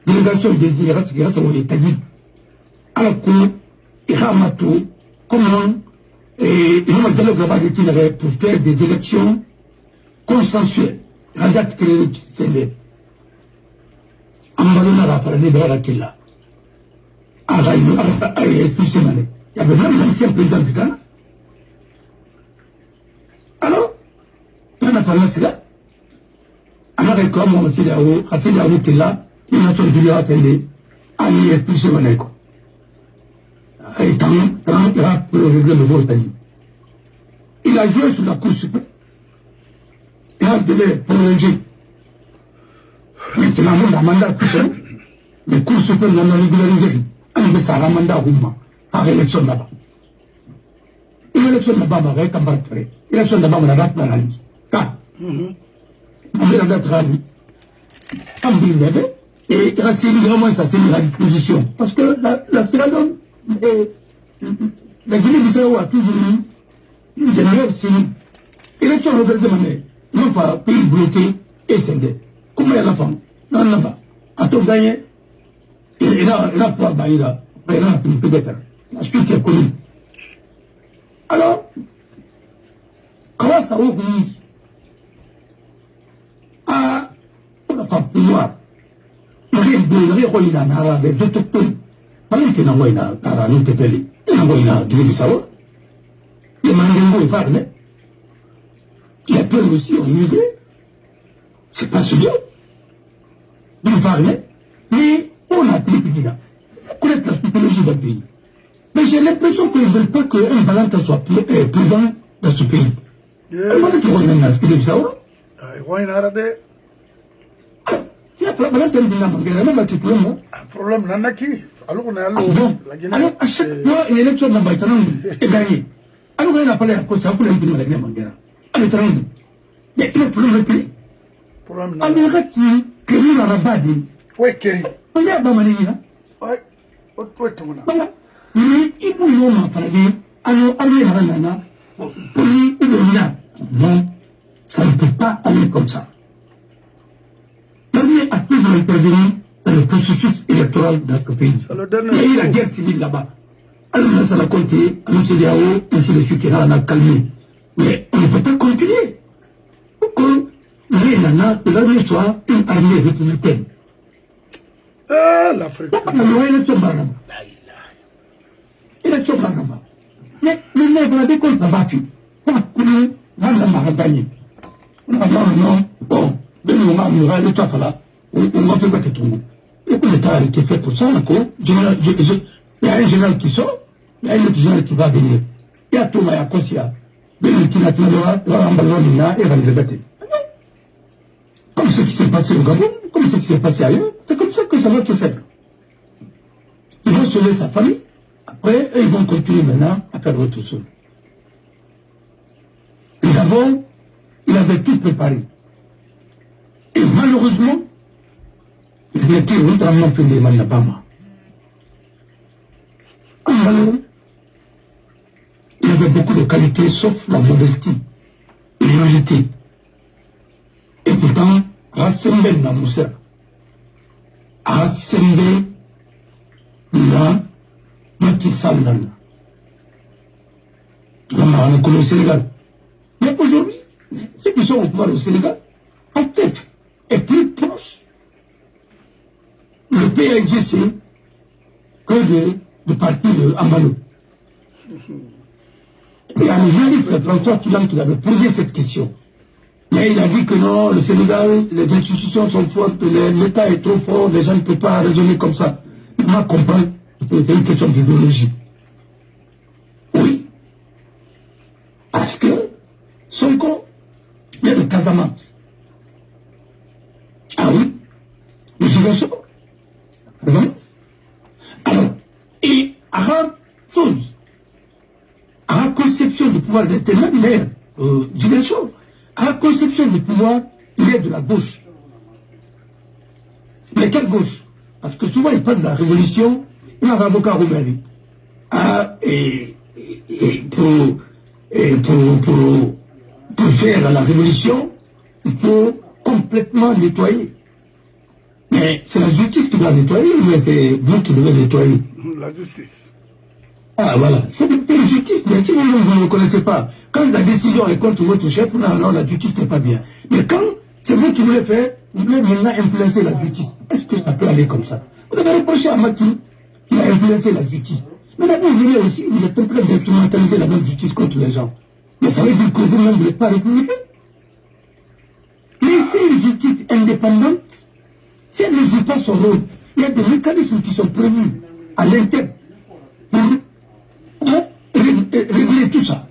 délégation désignée, il reste au États-Unis. Alors que, il a matou, comment, et il a dialogue là-bas pour faire des élections consensuel. Regarde que c'est le. Ambalona la farine de la Killa. Il y avait même l'ancien président du Ghana. Alors, il y a un affaire là. Alors, comme on s'est dit, il a entendu attendre. Il a expulsé Maneko. Et quand il a régler le vote, il a joué sur la Cour suprême. Il a délai prolongé. Maintenant, on a mandat tout seul. Les cours suprêmes l'ont régularisé. On a ça un mandat à l'élection là-bas. L'élection là-bas, on va être l'élection là-bas, on a date d'analyse. Car, on a la date d'analyse. Comme il l'avait, et c'est vraiment ça, c'est une disposition. Parce que la Sierra-Leone, la Guinée-Bissau a toujours eu une dernière signe. Élection nouvelle demandée. Non pas pays bloqué et scindé. Comment est la femme? Non, là-bas. A tout gagné. Il a pouvoir bailler là. Il a une peut-être. La suite est connue. Alors, comment ça oblige à la femme pouvoir? Il y a des autochtones. Maintenant, il y a un pépélé. Il y a un Guinée-Bissau. Il y a un Mandingo. Les peuples aussi ont immigré. C'est pas celui-là. Vous parlez, mais on a appris qu'il a. Connaître la psychologie d'un pays. Mais j'ai l'impression qu'ils ne veulent pas qu'un Valentin soit présent dans ce pays. Comment est-ce qu'ils reviennent à ce qu'il est ça? Alors, il y a Valentin de la Manguera, même à ce problème. Problème, Nanaki. Alors, on est allé la Guinée. Alors, à chaque fois, une élection dans Baïtanan est gagnée. Alors, on a parlé à cause, ça vous l'a dit, la Guinée Manguera. Mais il y a un problème de pays. Alors, qui est dans la base. Oui, Kéry. On est à Bamanina. Oui, oui, tout le monde. Voilà. Mais il faut nous parler. Alors, allez, Ranana. Pour lui, il est là. Non, ça ne peut pas aller comme ça. L'armée a toujours intervenu dans le processus électoral de notre pays. Il y a eu la guerre civile là-bas. Alors, ça l'a compté, à l'OCDAO, ainsi de suite, qui a calmé. Mais on ne peut pas continuer. Pourquoi l'armée soit une armée républicaine? Ah, l'Afrique. Élection Bagaba. Mais le nègre a dit qu'on n'a pas fait. On a couru, on a gagné. On a dit non, bon, on a muré, le temps là, on va faire battre tout le monde. Le coup d'État a été fait pour ça, d'accord? Il y a un général qui sort, il y a un autre général qui va venir. Il y a Thomas, il y a Kosia. Comme ce qui s'est passé au Gabon, comme ce qui s'est passé ailleurs, c'est comme ça que ça va se faire. Ils vont sauver sa famille, après, ils vont continuer maintenant à faire autre chose. Et d'abord, il avait tout préparé. Et malheureusement, il était notamment fait des Manabama. Malheureusement, il avait beaucoup de qualités, sauf la modestie, l'humilité. Et pourtant, rassembler na Moussa, rassembler na Macky Sall, on connaît au Sénégal. Mais aujourd'hui, ceux qui sont au pouvoir au Sénégal, Pastef est plus proche le PAIGC que de parti de Ambalo. Il y a un journaliste, François Toulan, qui avait posé cette question. Mais il a dit que non, le Sénégal, les institutions sont fortes, l'État est trop fort, les gens ne peuvent pas raisonner comme ça. Il m'a compris que c'est une question d'idéologie. Oui. Parce que Sonko, il y a le Casamance. Ah oui, le Ziguinchor. Alors, et à la chose, à la conception du pouvoir de l'intérieur, Ziguinchor, à la conception du pouvoir, il est de la gauche. Mais quelle gauche? Parce que souvent, il parle de la révolution, il y a un avocat Roumanie. Ah, et pour faire la révolution, il faut complètement nettoyer. Mais c'est la justice qui doit nettoyer, mais c'est vous qui devez nettoyer. La justice. Ah, voilà. C'est une justice, mais si vous ne connaissez pas, quand la décision est contre votre chef, non, la justice n'est pas bien. Mais quand c'est vous qui voulez faire, vous voulez maintenant influencer la justice. Est-ce que ça peut aller comme ça? Vous avez reproché à Macky qu'il a influencé la justice. Mais là, vous voulez aussi, vous êtes en train d'instrumentaliser la même justice contre les gens. Mais ça veut dire que vous-même, vous n'êtes pas républicain. Laissez une justice indépendante, si elle ne joue pas son rôle, il y a des mécanismes qui sont prévus à l'interne pour régler tout ça.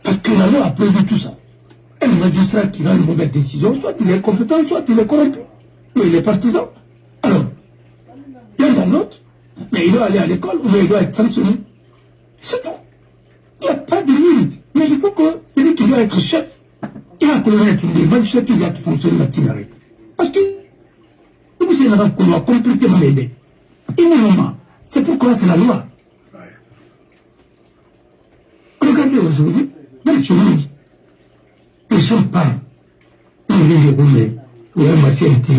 Parce que la loi a prévu tout ça. Un magistrat qui rend une mauvaise décision, soit il est compétent, soit il est corrompu, ou il est partisan. Alors, il y en a un autre, mais il doit aller à l'école, ou il doit être sanctionné. C'est tout. Il n'y a pas de limite. Mais je pense que celui qui doit être chef, il a connaître des magistrats qui doivent fonctionner matinale. Parce que, vous savez, qu'on va compliquer mon aide. Immédiatement. C'est pourquoi c'est la loi. Regardez aujourd'hui, même chez nous, les gens parlent. On les déroule, ou un ancienneté,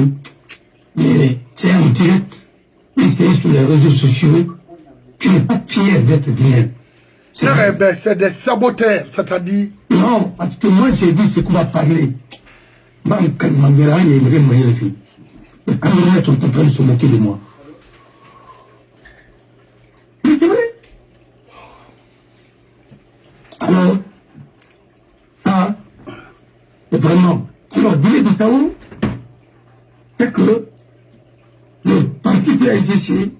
mais c'est en direct, mais c'est sur les réseaux sociaux, tu n'es pas fier d'être bien. C'est des saboteurs, c'est-à-dire... Non, parce que moi j'ai vu ce qu'on va parler. Les Camerounais sont en train de se moquer de moi. Mais c'est vrai. Alors, ça, c'est vraiment... Alors, Guinée-Bissau, c'est que le parti PAIGC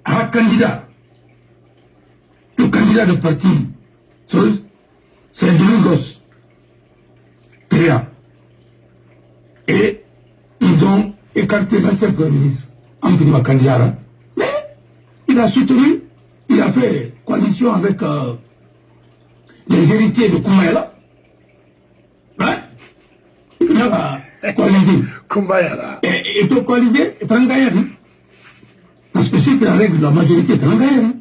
a un candidat. Le candidat de parti, c'est Domingos Péa. Et ils ont écarté l'ancien Premier ministre, Anthony Makandiyara. Mais il a soutenu, il a fait coalition avec les héritiers de Koumayala. Hein? Il a coalisé. Koumayala. Et tout coalisé, c'est Trangayari. Parce que c'est la règle de la majorité, Trangayari.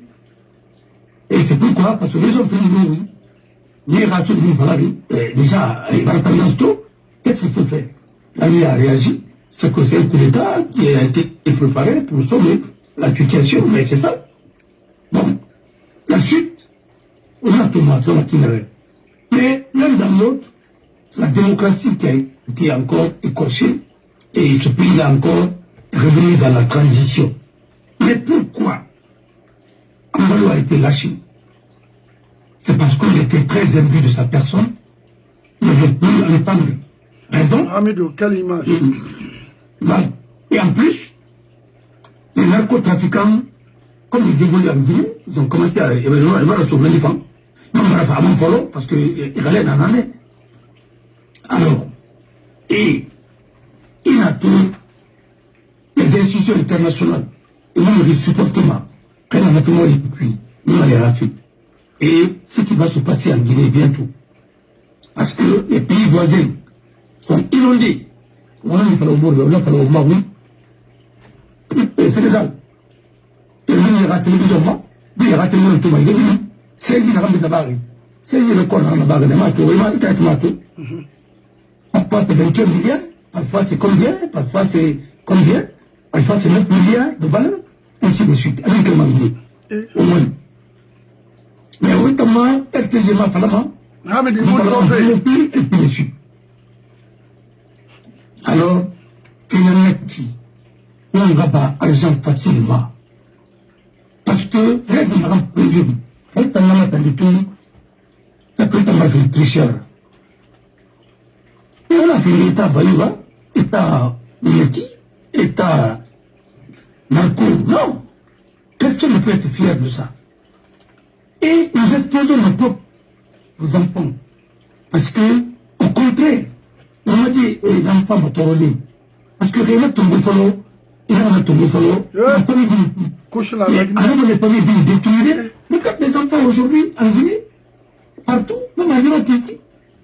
Et c'est pourquoi, parce que les hommes prennent déjà, qu'est-ce qu'il faut faire? L'ami a réagi, c'est que c'est un coup d'État qui a été préparé pour sauver la situation, mais c'est ça. Bon, la suite, on a tout le monde qui n'arrête. Mais l'un dans l'autre, c'est la démocratie qui a été encore écorchée, et ce pays-là encore est revenu dans la transition. Mais pourquoi Ambalo a été lâché? C'est parce qu'il était très imbu de sa personne. Il ne veut plus entendre raison. Hamidou, quelle image. Et en plus, les narcotrafiquants, comme ils évoluent en Guinée, ils ont commencé à sauver les femmes. Non, on va faire un follow parce qu'il allait en année. Alors, et il a tout les institutions internationales. Et nous, les supportements, quand on a tout le monde depuis, nous, on les raffine. Et ce qui va se passer en Guinée bientôt. Parce que les pays voisins sont inondés. On a fait au Mali, le Sénégal. Et lui, il a raté le musulman, lui, il a raté le Touma, il est venu. 16 ans de Nabari. 16 ans de corps dans la barre de Mato, il a été Mato. Parfois c'est 21 milliards, parfois c'est combien, parfois c'est combien, parfois c'est 9 milliards de valeur, ainsi de suite, avec le Mali. Au moins. Mais autrement, RTG m'a fallu, Ah, mais dis-moi, alors, finalement, on va pas argent facilement. Parce que, règlement prévu, quand on a entendu tout, ça peut être un tricheur. Et on a fait l'État Bayoua, État Mieti, État narco. Non, personne ne peut être fier de ça. Et nous exposons nos propres enfants. Parce que, au contraire, on m'a dit, l'enfant va t'enrôler. Parce que rien ton bouffalo, il y a ton bouffalo, la famille alors les familles vont détruire. Regarde les enfants aujourd'hui en Guinée, partout, même en Guinée,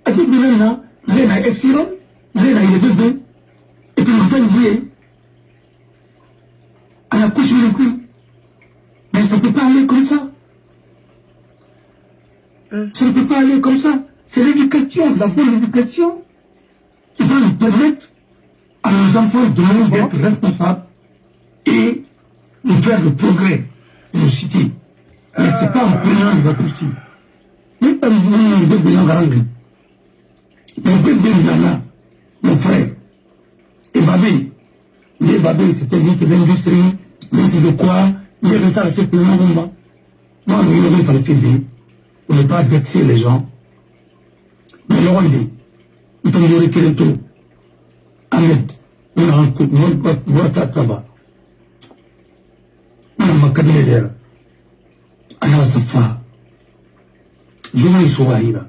à tout le monde là, rien à Epsilon, rien à Ile-de-Deux, et puis on va oublier. À la couche de l'école. Mais ça ne peut pas aller comme ça. Ça ne peut pas aller comme ça. C'est l'éducation, la bonne éducation, qui va nous permettre à nos enfants de d'être responsables et de faire le progrès de nos cités. Mais c'est pas en prenant de votre outil. Même pas de bilan garanti. Mon père de Nana, mon frère, et Babé. Mais Babé, c'était lui qui l'industrie, mais c'est de quoi, il est resté à ce plus long. Moi, il fallait filmer. On ne pas vexer les gens. Mais là, il peut nous retirer tout. Ahmed, on a un coup, on a là-bas. On a ma cabinet on a Safa. Je vais y sourire.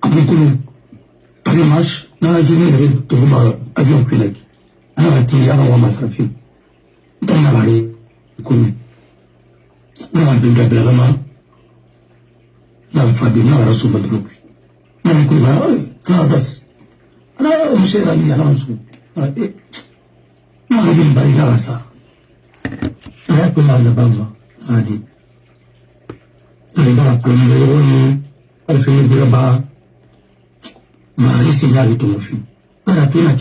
Après que par le match, dans la journée, il y avait un avion Québec. On a tiré à la Masrafi. On a allé, connu. On a bien de la main. On a fait des marres sur le groupe. On a connu, on a das. On a un cher ami à l'ensemble. On a dit, on a dit, il y a ça. On a connu la bamba. On a dit, on a connu le rôle, on a fait le bas. On a essayé avec ton fils. On a tout la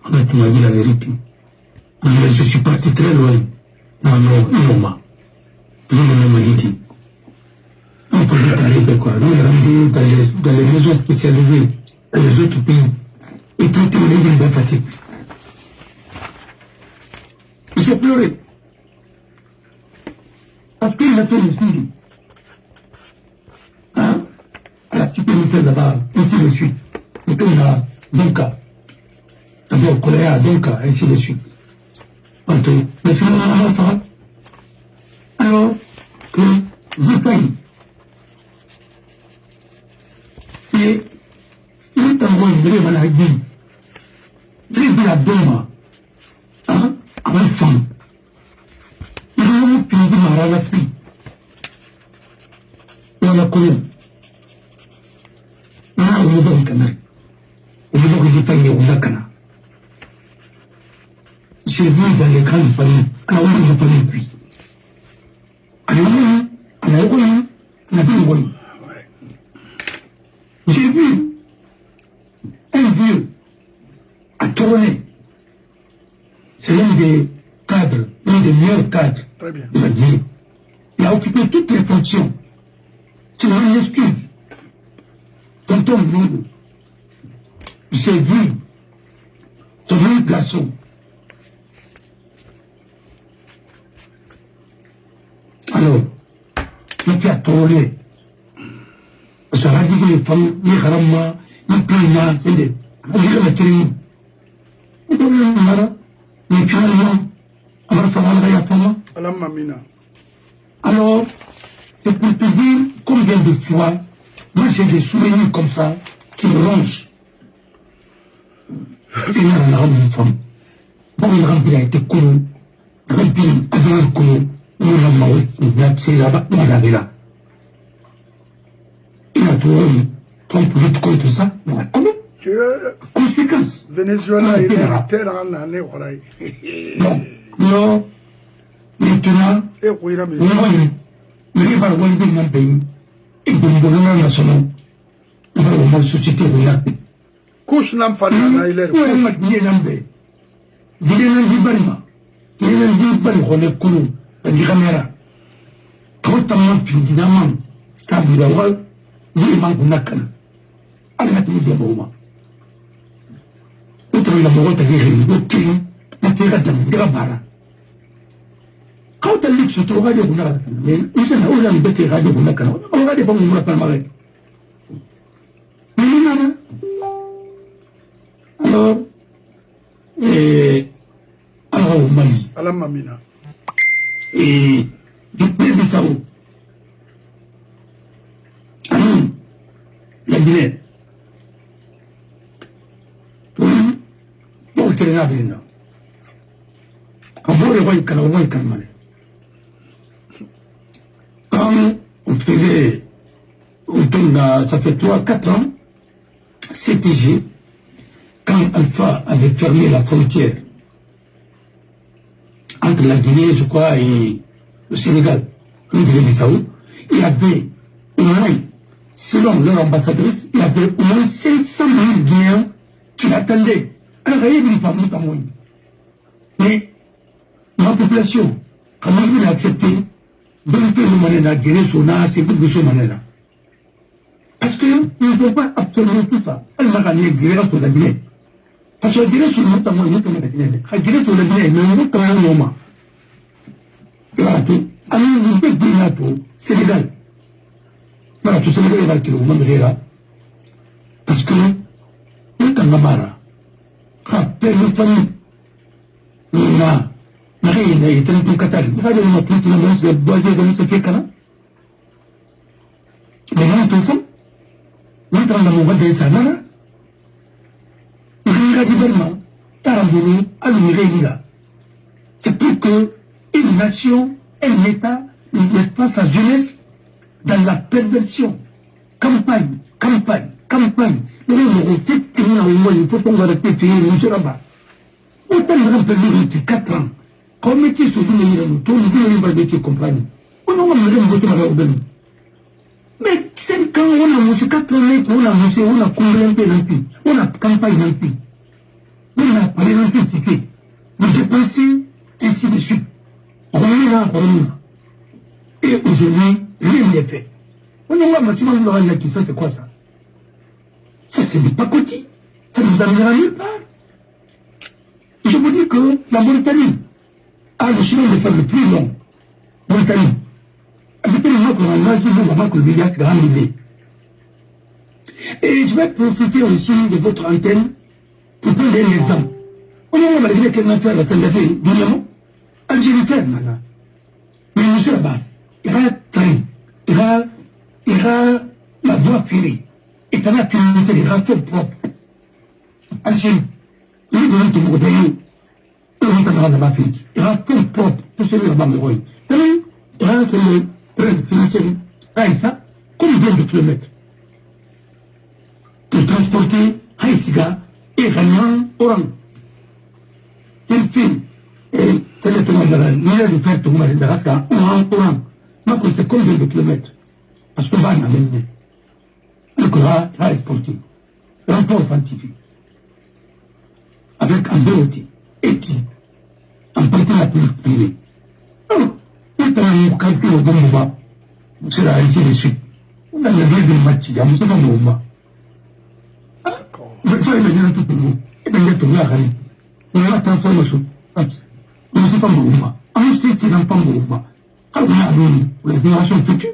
on a tout dit la vérité. Mais je suis parti très loin. Non. Je ne me dit. On peut détailler quoi. Nous, on dans les maisons spécialisées, dans les autres pays. Et tout est une bonne fatigue. J'ai pleuré. Parce qu'il a tout le hein? À la petite ministère là-bas, ainsi de suite. Et puis on a Donka. D'abord, Coléa, Donka, ainsi de suite. Mais finalement, on va faire. Alors que je paye. Et il est envoyé une vraie maladie. Très bien à Doma. Hein? À l'instant. Il a eu plus de mal à la pluie. Et on a connu. On a eu le canal. On a eu des failles au Dakana. J'ai vu dans les grandes familles, à la où il n'y a pas de pluie. J'ai vu un vieux à tourner. C'est l'un des cadres, l'un des meilleurs cadres de la Guinée. Il a occupé toutes les fonctions. Tu n'as une excuse. Tonton Lungu, j'ai vu ton même garçon. Alors, il fait à tourner. Parce que la vie des femmes, les haramma, les plaintes, c'est des. La télé. Mais finalement, on va faire la femme. Alors, c'est pour te dire combien de fois, moi j'ai des souvenirs comme ça qui me rongent. Finalement, une femme. Bon, il a été connu. Rempli, adoré connu. Il a trouvé qu'on peut lutter contre ça, il a connu. Conséquence. Venezuela, il est à terre en année. Non. Maintenant, mais il va avoir un pays. Et pour le national, il va avoir une société roulante. Couche n'en fait pas, il est couche. Il est lambé. Il est lambé barima. Il est lambé barima. Il est lambé. La caméra. Totalement finalement, c'est-à-dire la voile, il manque une canne. Elle a tout dit à moi. Autre la morale de guerre, le crime, la terre de la barre. Quand elle lit ce tour, elle est une arme. Mais il s'en a eu un bête radio pour la canne. On va dépendre de la palmarès. Alors, au Mali. À la Mamina. Et depuis Bissau, la Guinée, pour le Nabina, quand on faisait, ça fait 3-4 ans, CTG, quand Alpha avait fermé la frontière entre la Guinée, je crois, et le Sénégal, en Guinée-Bissau, il y avait au moins, selon leur ambassadrice, il y avait au moins 500 000 Guinéens qui attendaient un réel une famille comme moi. Mais ma population, quand même, il a accepté, Donc, la Guinée, c'est pour que ce parce qu'ils ne font pas absolument tout ça. Elle m'a gagné Guinée sur la Guinée. Parce que la Guinée sur le notamment, la Guinée. La Guinée sur la Guinée, mais nous, quand même, moment. Voilà tout. Alors, nous devons dire tout. Sénégal. Voilà tout. Sénégal est parti au Mandela. Parce que, nous, quand on a rappelé nos familles, nous, n'a rien été un peu catal. Nous avons tout le monde, le boisier de nous, c'est quelqu'un. Mais là, tout ça, nous avons des sanana. C'est pour que une nation, un État, n'est pas sa jeunesse dans la perversion. Campagne. Il faut qu'on va répéter, nous serons pas. Autant de gens perdu 4 ans. Quand on mettait sur nous, tout le monde va comprendre. On a mais 5 ans, on a monté 4 ans, on a combien d'un pays, on a campagne d'un pays. On a parlé d'un pays, on a dépensé, ainsi de suite. On a. Et aujourd'hui, rien n'est fait. On a maximum de qui ça, c'est quoi ça? Ça, c'est du pacotille. Ça ne nous amènera nulle part. Je vous dis que la Mauritanie a le chemin de faire le plus long. Mauritanie. Et je vais profiter aussi de votre antenne pour prendre un exemple. On a malgré qu'elle n'a fait la Sandafé, Guillaume, Algérie fait, mais monsieur là-bas, il y aura un train, il y aura la voie ferrée, et il y aura des rapports propres. Algérie, il y a des gens qui il y aura tout propre pour celui là-bas, il y aura financier, ça, combien de kilomètres pour transporter Haïsiga et Gagnon Oran. Quel film et c'est le tournoi de la lumière de faire tourner le Raska, Oran. Ma c'est combien de kilomètres? Parce qu'on va en amener. Le Cora va exporter. Rapport scientifique. Avec un BOT, éthique, en partenariat public-privé. Calcul au bon moment, c'est là, ainsi de suite. On a le vie de match, il y a un moment. Vous savez, il y a tout pour vous. Et bien, il y a tout là, on va transformer sur France. On ne sait pas moment. On sait qu'il n'y a pas moment. Quand on a les générations futures,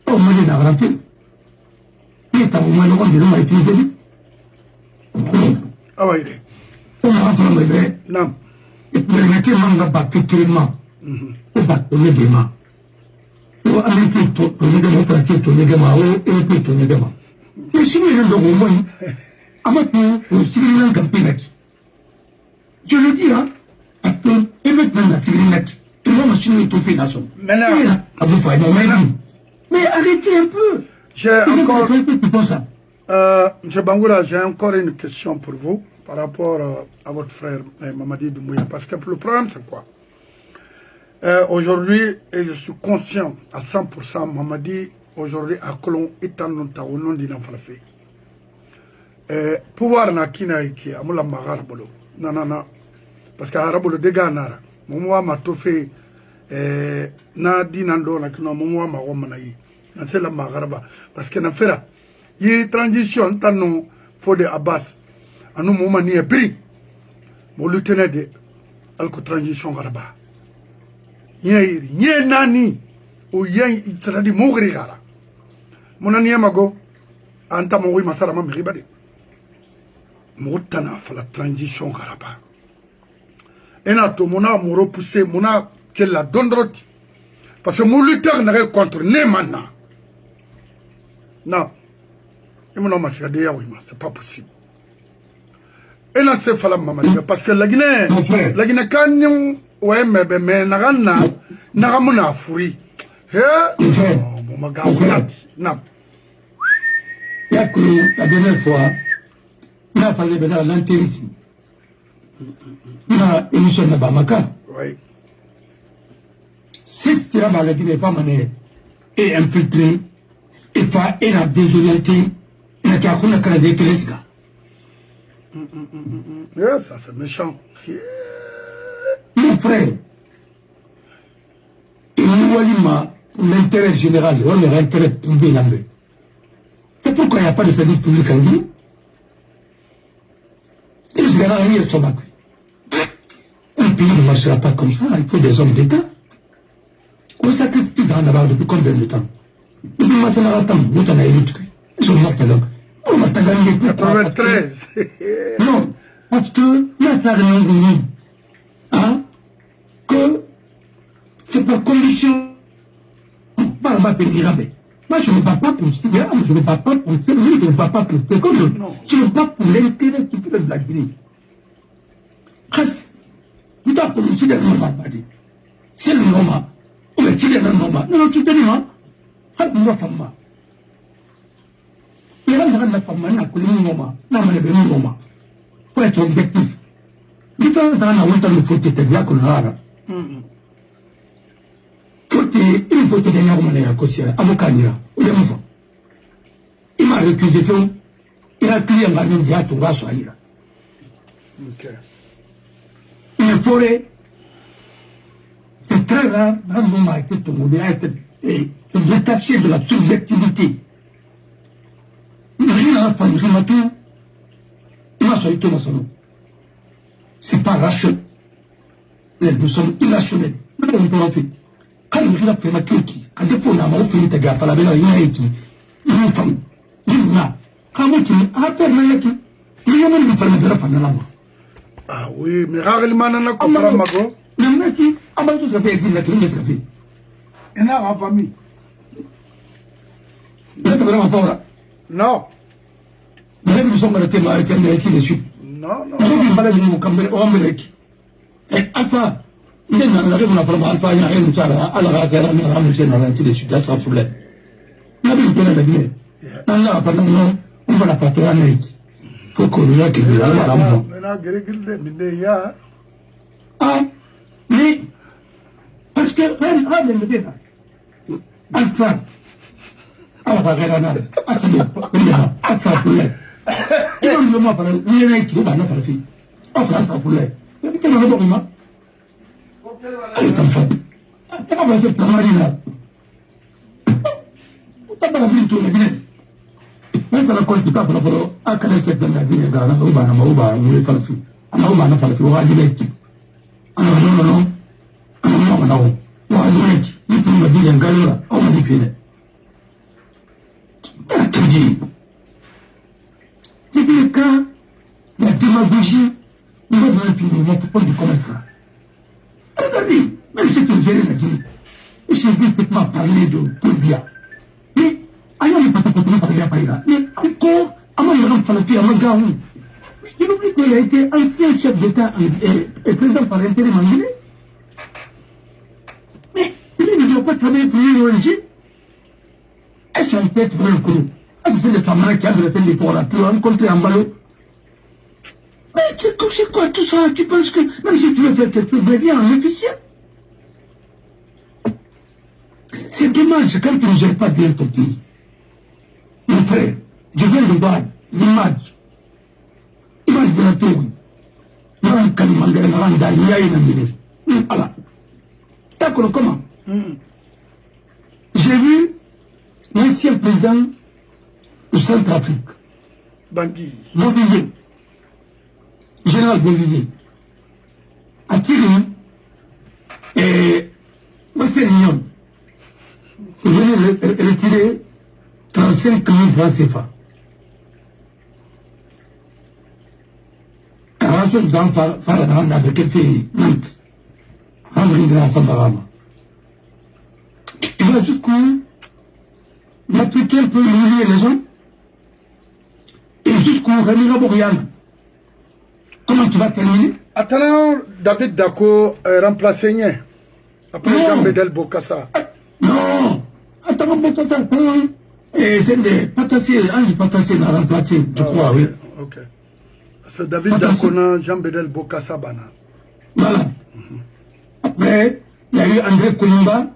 on va les garantir. Il est à un moment où on va utiliser vite. Ah oui, il est. On va prendre les vrais. Non. Et pour les métiers, on va pas effectivement. On va tourner des mains. On va aller tourner des mains, on va tourner des mains, et puis tourner des mains. Mais si nous sommes au moins, à ma part, on s'y met en campagne. Je le dis, hein, parce que, et maintenant, la tigrinette, tout le monde s'y met tout fait dans son. Maintenant, mais arrêtez un peu. J'ai encore, M. Bangoura, j'ai encore une question pour vous par rapport à votre frère Mamadi Doumbouya. Parce que le problème, c'est quoi? Aujourd'hui, et je suis conscient à 100%, Mamadi, aujourd'hui, à Colon, Itanonta, au nom d'une Falafé. Pouvoir na kina iki, amula magarabolo. Non. Parce qu'à Arabolo, dégâts nara. Momoa m'a tout fait, na dinando, na kino, momoa ma womanayi. C'est la magaraba. Parce que na fera, y transition, tanon, Fode Abbas, à nous, moment ni pris. Mon lieutenant de alco transition garaba. Yé nani ou yé c'est-à-dire mogri gara mon ani mago anta mo wi masara ma mi bade mo tana fa la transition garaba ena to mona mo repousser mona que la dondroti parce que mon lutteur n'a contre ne manna non et mon ma c'est ya oui c'est pas possible ena se fa la mama parce que la Guinée kanyon ouais, mais nagamuna furi. Non. La dernière fois, il a parlé de l'intérisme. Il a émission de Bamaka. Oui. Si ce qui a la Guinée pas mané et infiltré, et pas et la désorienté, il a qu'à qu'on a des téléska. Ça c'est méchant. Mon frère, il pour l'intérêt général, on est intérêt privé. C'est pourquoi il n'y a pas de service public en Guinée. Et nous allons rien au Tobago. Un pays ne marchera pas comme ça, il faut des hommes d'État. On sacrifie dans la barre depuis combien de temps? Depuis Massanaratam, nous t'en avons élu. Ils sont morts alors. On m'a gagné plus. 93. Non, parce que là, ça rien hein, que c'est par condition. Moi, je ne bats pas pour Sibéria, je ne bats pas pour celui, je ne bats pas pour quelqu'un d'autre. Je ne bats pour l'intérêt supérieur de la Guinée. Reste, nous avons connu des normes. C'est le normal. Ou est qu'il est le normal? Non, tu te dis, hein? Nous avons fait mal. Il y a un femme, il y a un normal. Non, mais il y a un normal. Il faut être objectif. Il faut être dans la honte de faute, c'est bien qu'on a. Il faut te donner un côté avocat. Il m'a récusé. Il a crié un avion de tout va soigner. Une forêt, c'est très rare dans le moment où tout le monde a été détaché de la subjectivité. Il m'a tout. Il m'a sorti tout son nom. C'est pas rationnel. Nous sommes irrationnels. Nous avons fait. Quand il a fait ma kiki, quand il faut la main, il fait la belle qui il entend. Il n'a. Quand il a fait ma kiki, il a même fait la fin de la main. Ah oui, mais rarement, on a compris Mago. Le mec qui a battu sa fille, il a créé sa fille. Il n'a pas famille. Il a vraiment fort. Non. Même nous sommes arrêtés, mais arrêtés, mais ainsi de suite. Non, non. Il fallait nous camber au Amérique. Et Alpha. Il y a un arrêt, on a fait Alpha, il y a un autre, à la rade, ainsi de suite, sans problème. Il y a une bonne année. Allah, pardon, on va la faire à Nike. Il faut qu'on ait qu'il y a la maison. Ah, mais, parce que, regarde le débat. Alpha, Alpha, regarde, Alpha, pour l'air. Il y a un moment, il y a un qui va faire la fille. Alpha, pour l'air. Il y a un moment. Ay, tampoco. Tengo que hacer marina. Usted para mí, tú me vienes. Me hace la cuenta, pero acá le se tenga que ir a la urbana, muy fácil. A la urbana, para que lo haga directo. A la no. Lo haga directo. Y tú me digas en galera, o me difiere. Te digo. Y bien acá, la demagogie, no me pide, no te pone como el fra. Regardez, même si tu gères la Guinée, j'ai vu que tu m'as parlé de Kourbia. Mais, ailleurs, il n'y a pas de continuer par là. Mais encore, à mon nom, il fallait à mon gars. Je n'oublie qu'il a été ancien chef d'État et président par l'intérim en Guinée. Mais, il ne doit pas travailler pour une ONG. Est-ce qu'un tête pour le coup? Est-ce que c'est le camarade qui a dressé les forats pour rencontrer en ballot? Mais c'est quoi tout ça? Tu penses que même si tu veux faire quelque chose, viens en officiel. C'est dommage quand tu ne gères pas bien ton pays. Mon frère, je viens de voir l'image. Image de la tour. Naran Kalimangere, Naran Dalia et Namire. Voilà. T'as connu comment? J'ai vu l'ancien président de Centrafrique. Bangui. Mobilisé. Général Bolivie, à Thierry et Marcel-Lignon, vous venez retirer 35 000 francs CFA. Alors, dans Farahana, avec quel pays? Nantes. Henri de la Sambarama. Il va jusqu'où l'Africain peut humilier les gens et jusqu'où Rémi Raboriana. Comment tu vas terminer? Attends, David Dako remplacé Nien. Après Jean Bedel Bokassa. Non. Attends, Bokassa. Et c'est des patassiers. Ange Patassier l'a remplacé, je crois, oui. Ok. C'est David Dako, Jean Bedel Bokassa Bana. Voilà. Après, il y a eu André Kolimba.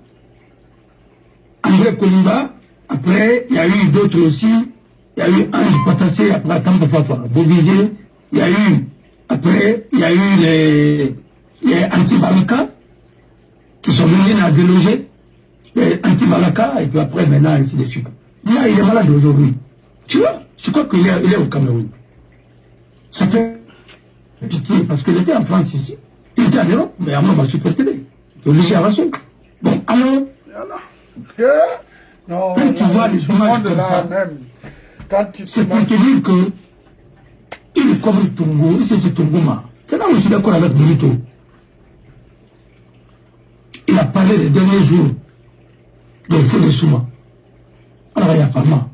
Après, il y a eu d'autres aussi. Il y a eu Ange Patassier, après Tamba Fafa. Beauvisé. Il y a eu. Après, il y a eu les anti-Balaka qui sont venus à déloger. anti-Malaka, et puis après, maintenant, ainsi de suite. Là, il est malade aujourd'hui. Tu vois, je crois qu'il est au Cameroun. Ça fait pitié, parce qu'il était en France ici. Il était en Europe, mais à moi, il m'a supporté. Il est obligé à raison. Bon, alors. Non, quand tu vois les images comme ça, c'est pour te dire que il est comme Tongo, c'est Tongoma. C'est là où je suis d'accord avec Benito. Il a parlé les derniers jours de feu de Souma. Alors, il y a pas moi.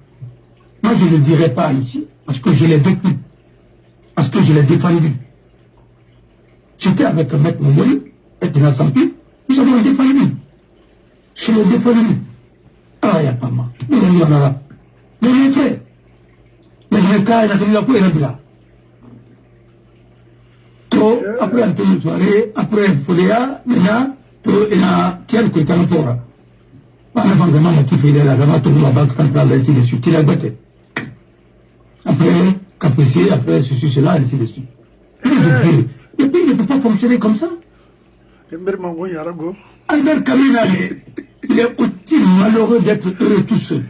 Moi, je ne le dirai pas ici, parce que je l'ai vécu. Parce que je l'ai défendu. J'étais avec un mec Mongoli, et Tina Sampi, nous avons défendu. Je l'ai défendu. Alors, il y a pas moi. Mais mes frères, les cas, il a tenu la peau et la bila. Après Antonio Soirée, après Folia, maintenant, il a Tiens qui est en fort. Pas le fondement de Tiff, il est là, la banque centrale, ainsi de suite. Il a battu. Après, Capricier, après ceci, cela, ainsi de suite. Le pays ne peut pas fonctionner comme ça. Albert Kamina, il est aussi malheureux d'être heureux tout seul.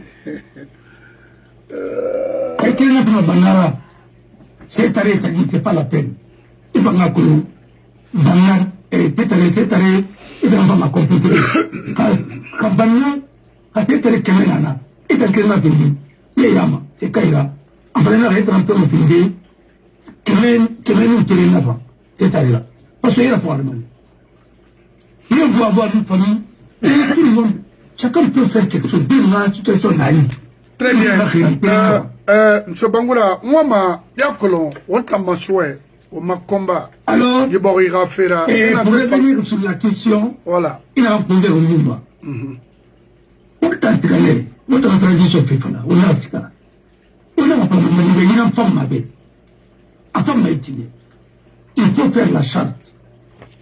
Quelqu'un n'a pas Banara. C'est arrêté, c'est pas la peine. Il va m'accueillir. Banara, et c'est arrêté, il va m'accompagner. Quand Banara, c'est arrêté, Kemenana, il va m'accueillir. Yama, c'est Kaira. Après, il va être un peu au film. Kemen, c'est arrêté. Parce qu'il y a la foi, le monde. Il faut avoir une famille. Et tout le monde, chacun peut faire quelque chose. Dans une situation naïve. Très bien. Monsieur Bangoula, moi, Yakolon, on t'a machoué, on m'a combat. Alors, et pour revenir sur la question, voilà. Il a répondu au mouvement. On t'a tiré, on t'a transition fait là, on a ce cas. On a pas de il a une femme avec. La femme m'a étudié. Il faut faire la charte.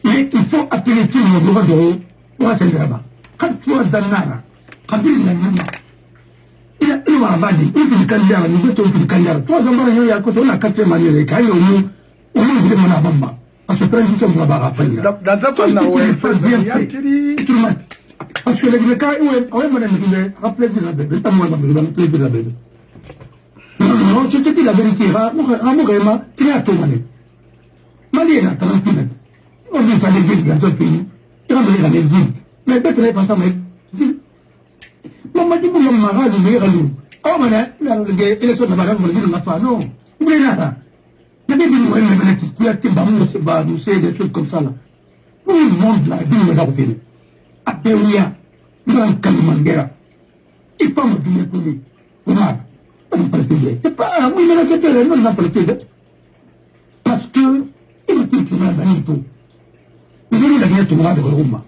Mais il faut appeler tout le monde de haut. On va s'en là-bas. Quand tu as Zanara, quand il y a il m'a dit, il fait le candidat, il veut le candidat. Toi, il y a un quatrième année, quand il y a un vraiment à Bamba. Parce que le président ne va pas rappeler. Dans sa femme, il y a tout le monde. Parce que les cas, on va rappeler la bébé, pas moi, je vais plaisir la bébé. Non, je te dis la vérité, Ramorema, tu es à ton mani. Mali est à 30 km. On dit ça, les villes dans ce pays. Il va venir à l'exil. Mais peut-être pas ça, mais. Mama di bu mama ga ni ga lu aw mana la nge election na bara mo ni na fa non mais là na bi ni mo na ki ya ti ba mo se ba nous c'est des trucs comme ça là tout le monde là dit me da ko fini apeuya non kalmangera il pas me dire pour lui voilà c'est pas oui mais là c'est pas non pas le parce que il me dit que na bani tout il veut la bien tout le monde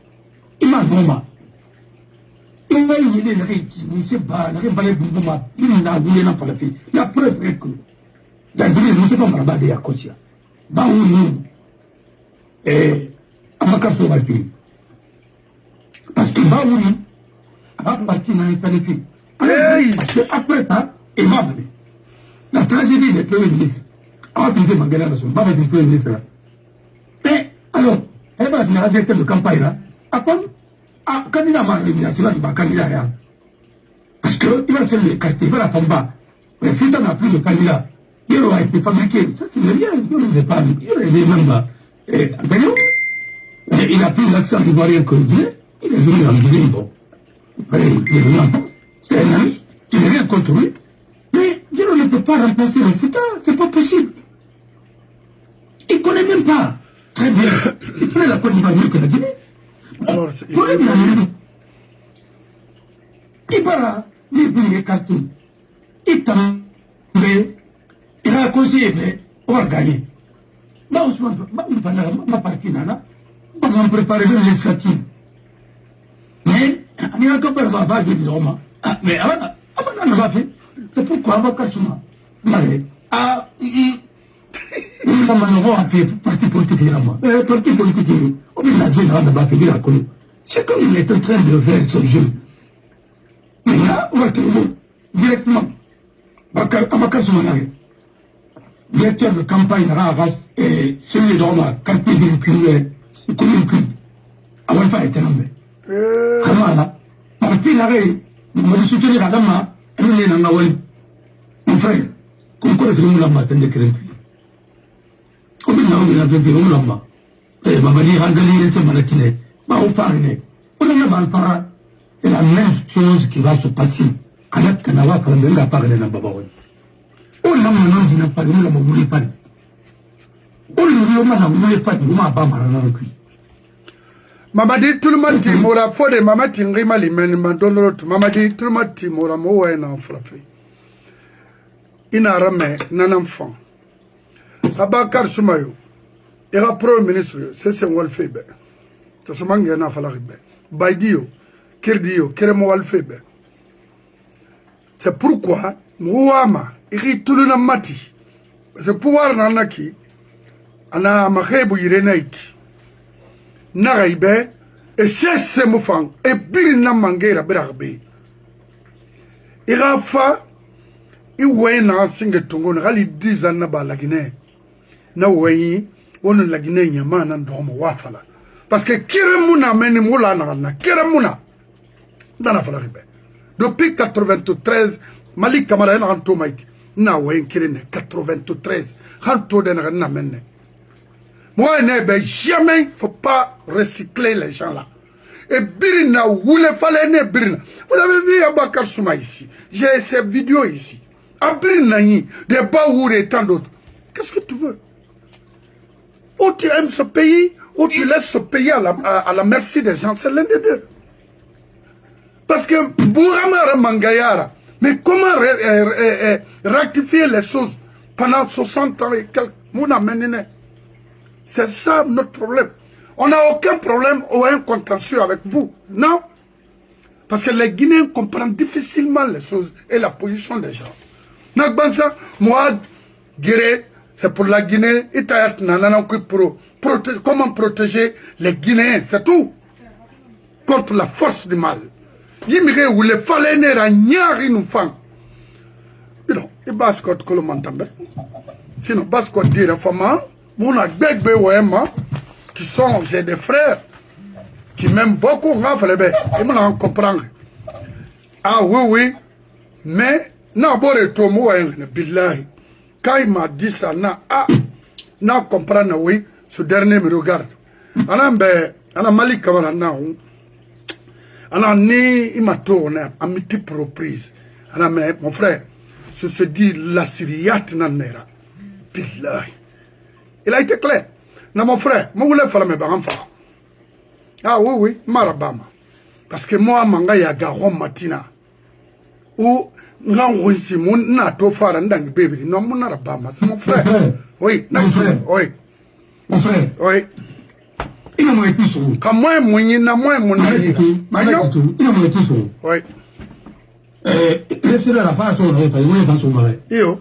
il m'a vraiment il va y aller, il ne sait pas, il va y aller, il n'a pas de falafel. La preuve est que, la Guinée, nous ne sommes pas mal à Kotia. Baoulou, et Amakasso va tuer. Parce que Baoulou, a parti dans les falafels. Parce qu'après ça, il va venir. La tragédie des premiers ministres, on va trouver Mangala Nassou, on va faire du premier ministre là. Mais, alors, elle va finir avec le campagne là, après, candidat c'est pas candidat. Parce qu'il va faire les quartiers, il va la tomber. Mais si on n'a plus de candidat, il aura été fabriqué. Ça, c'est rien. Il ne pas. Il est même. Il a pris l'accent ivoirien que il est venu en Guinée. Bon. Après, il est venu en France. C'est un ami. Tu n'as rien contre lui. Mais il ne peut pas remplacer le Fouta. C'est pas possible. Il ne connaît même pas. Très bien. Il connaît la Côte d'Ivoire mieux que la Guinée. Alors, Ibara, les quartiers, il a conseillé, on va gagner. Ma partie, on va préparer les législatives. Mais, il y a encore pas de dire, mais on va faire. C'est pourquoi on va faire ça. Parti politique là-bas. Parti politique, on va dire la c'est comme il est en train de faire ce jeu. Mais là, on va trouver directement. Directeur de campagne, et celui de Roma, quartier véhiculé, commune plus. Avant de faire été nommé. Comment là, par l'arrêt, me soutenir à Dama, et nous n'en avons mon frère, comme quoi que nous l'avons attendu de créer. Comme nous l'avons fait, nous l'avons. Et maman dit, Rangali, c'est Malatine, on parle. On a mal parlé. C'est la même chose qui va se passer. Anak Kanawa, quand on a parlé dans Babaoui. On a maintenant dit, n'a pas de nous, on voulait pas. On a voulu pas, on m'a pas mal dans le cul. Mamadi tout le monde dit mora fode mamati ngima limen mandonrot mamadi tout le monde dit mora mo wa na frappé ina rame nan enfant Abakar Soumayo ira premier ministre c'est wal febe to somange na fala ribe baydio kirdio keremo wal febe c'est pourquoi muama iri tuluna mati c'est pouvoir nanaki ana makhebu yirenaiki Naraïbe, et c'est moufang, et birina mangera berarbe. Irafa, iwe na singetungo, rali 10 ans na ba la Guinée. Na weyi, on la Guinée nyama na ndomo wafala. Parce que kiremuna meni moula na kiremuna. Dana fala ribe. Depuis 93, Malik Kamara na ranto maik. Na weyi kirene 93, ranto den na menne. Moi, jamais, il ne faut pas recycler les gens là. Et Birina, vous les fallait Birina. Vous avez vu Abakar Souma ici. J'ai ces vidéos ici. À Birina, des Baour et tant d'autres. Qu'est-ce que tu veux? Ou tu aimes ce pays, ou tu laisses ce pays à la merci des gens. C'est l'un des deux. Parce que Bouramara Mangayara, mais comment rectifier les choses pendant 60 ans et quelques mois mené? C'est ça notre problème. On n'a aucun problème ou un contentieux avec vous. Non. Parce que les Guinéens comprennent difficilement les choses et la position des gens. Nagbansa, moi, Guéré, c'est pour la Guinée. Comment protéger les Guinéens, c'est tout. Contre la force du mal. Yimire ou les falene ra nyari nous fang. Non, et baskot que le mantambe. Sinon, baskot dire fama. Mon agbègbè qui sont, j'ai des frères qui m'aiment beaucoup, ils me comprendre. Ah oui, mais n'a pas de tomo, billahi. Quand il m'a dit ça, n'a comprendre, oui, ce dernier me regarde. Ana Malik Kamara, il m'a tourné à multiples reprises. Mon frère, ce se dit la Syriate nanera. Billahi. Il a été clair. Non, mon frère, moi, je voulais faire mes parents. Ah oui, Marabama. Parce que moi, manga ya garon matina. Ou, n'en si mon n'a to faire un dang baby. Non, mon Marabama. C'est mon frère. Oui, mon frère. Oui. Mon frère. Oui. Il a moins été sur. Comme moi, il a moins mon ami. Il a moins été sur. Oui. Laissez-le la face, on va faire son mari. Yo.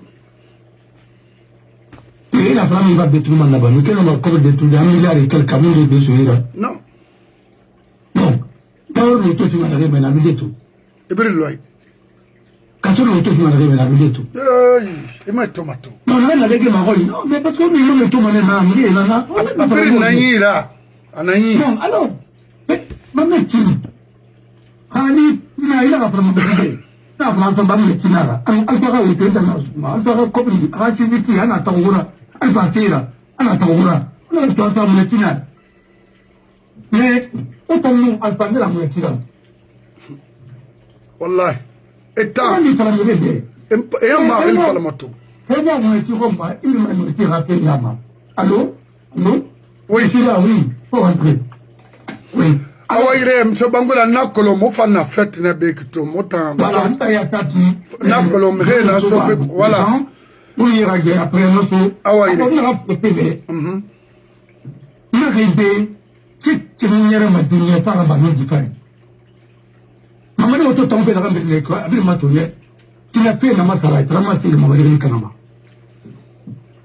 Et la femme va détruire mon abonnement. Quel va encore détruire 1 milliard et quelques millions de souris? Non. Non. D'abord, le taux, tu m'as arrivé, mais la midi tout. Et bien, le quand tu le taux, tu m'as arrivé, la midi tout. Et moi, tomato. Non, là, avec ma rôle. Non, mais parce que nous, le tout, on est là, on est là. Après, Nani, là. Anani. Non, alors, ma médecine. Ali, il a pas de na planta ba mu tinara an alfaga wuce da nasu ma alfaga kobri activity ana tawura alfatira ana tawura na planta mu tinara mais otamu alfandira mu tinara wallahi eta ni fala ngebe be e ma il fala mato e ba mu ti ko ma il ma mu ti rappe nama allô oui oui faut rentrer oui Awaire mso bangula nakolo mofa na fête na bekito mota voilà ya tati nakolo mre na sofe voilà oui rage après no so awaire on a pépé na rebe ci nyere ma dunya fara ba no dikari mama ne auto tombe la gambe ne ko abi ma to ye ti na pe na masala trama ti ma wele kanama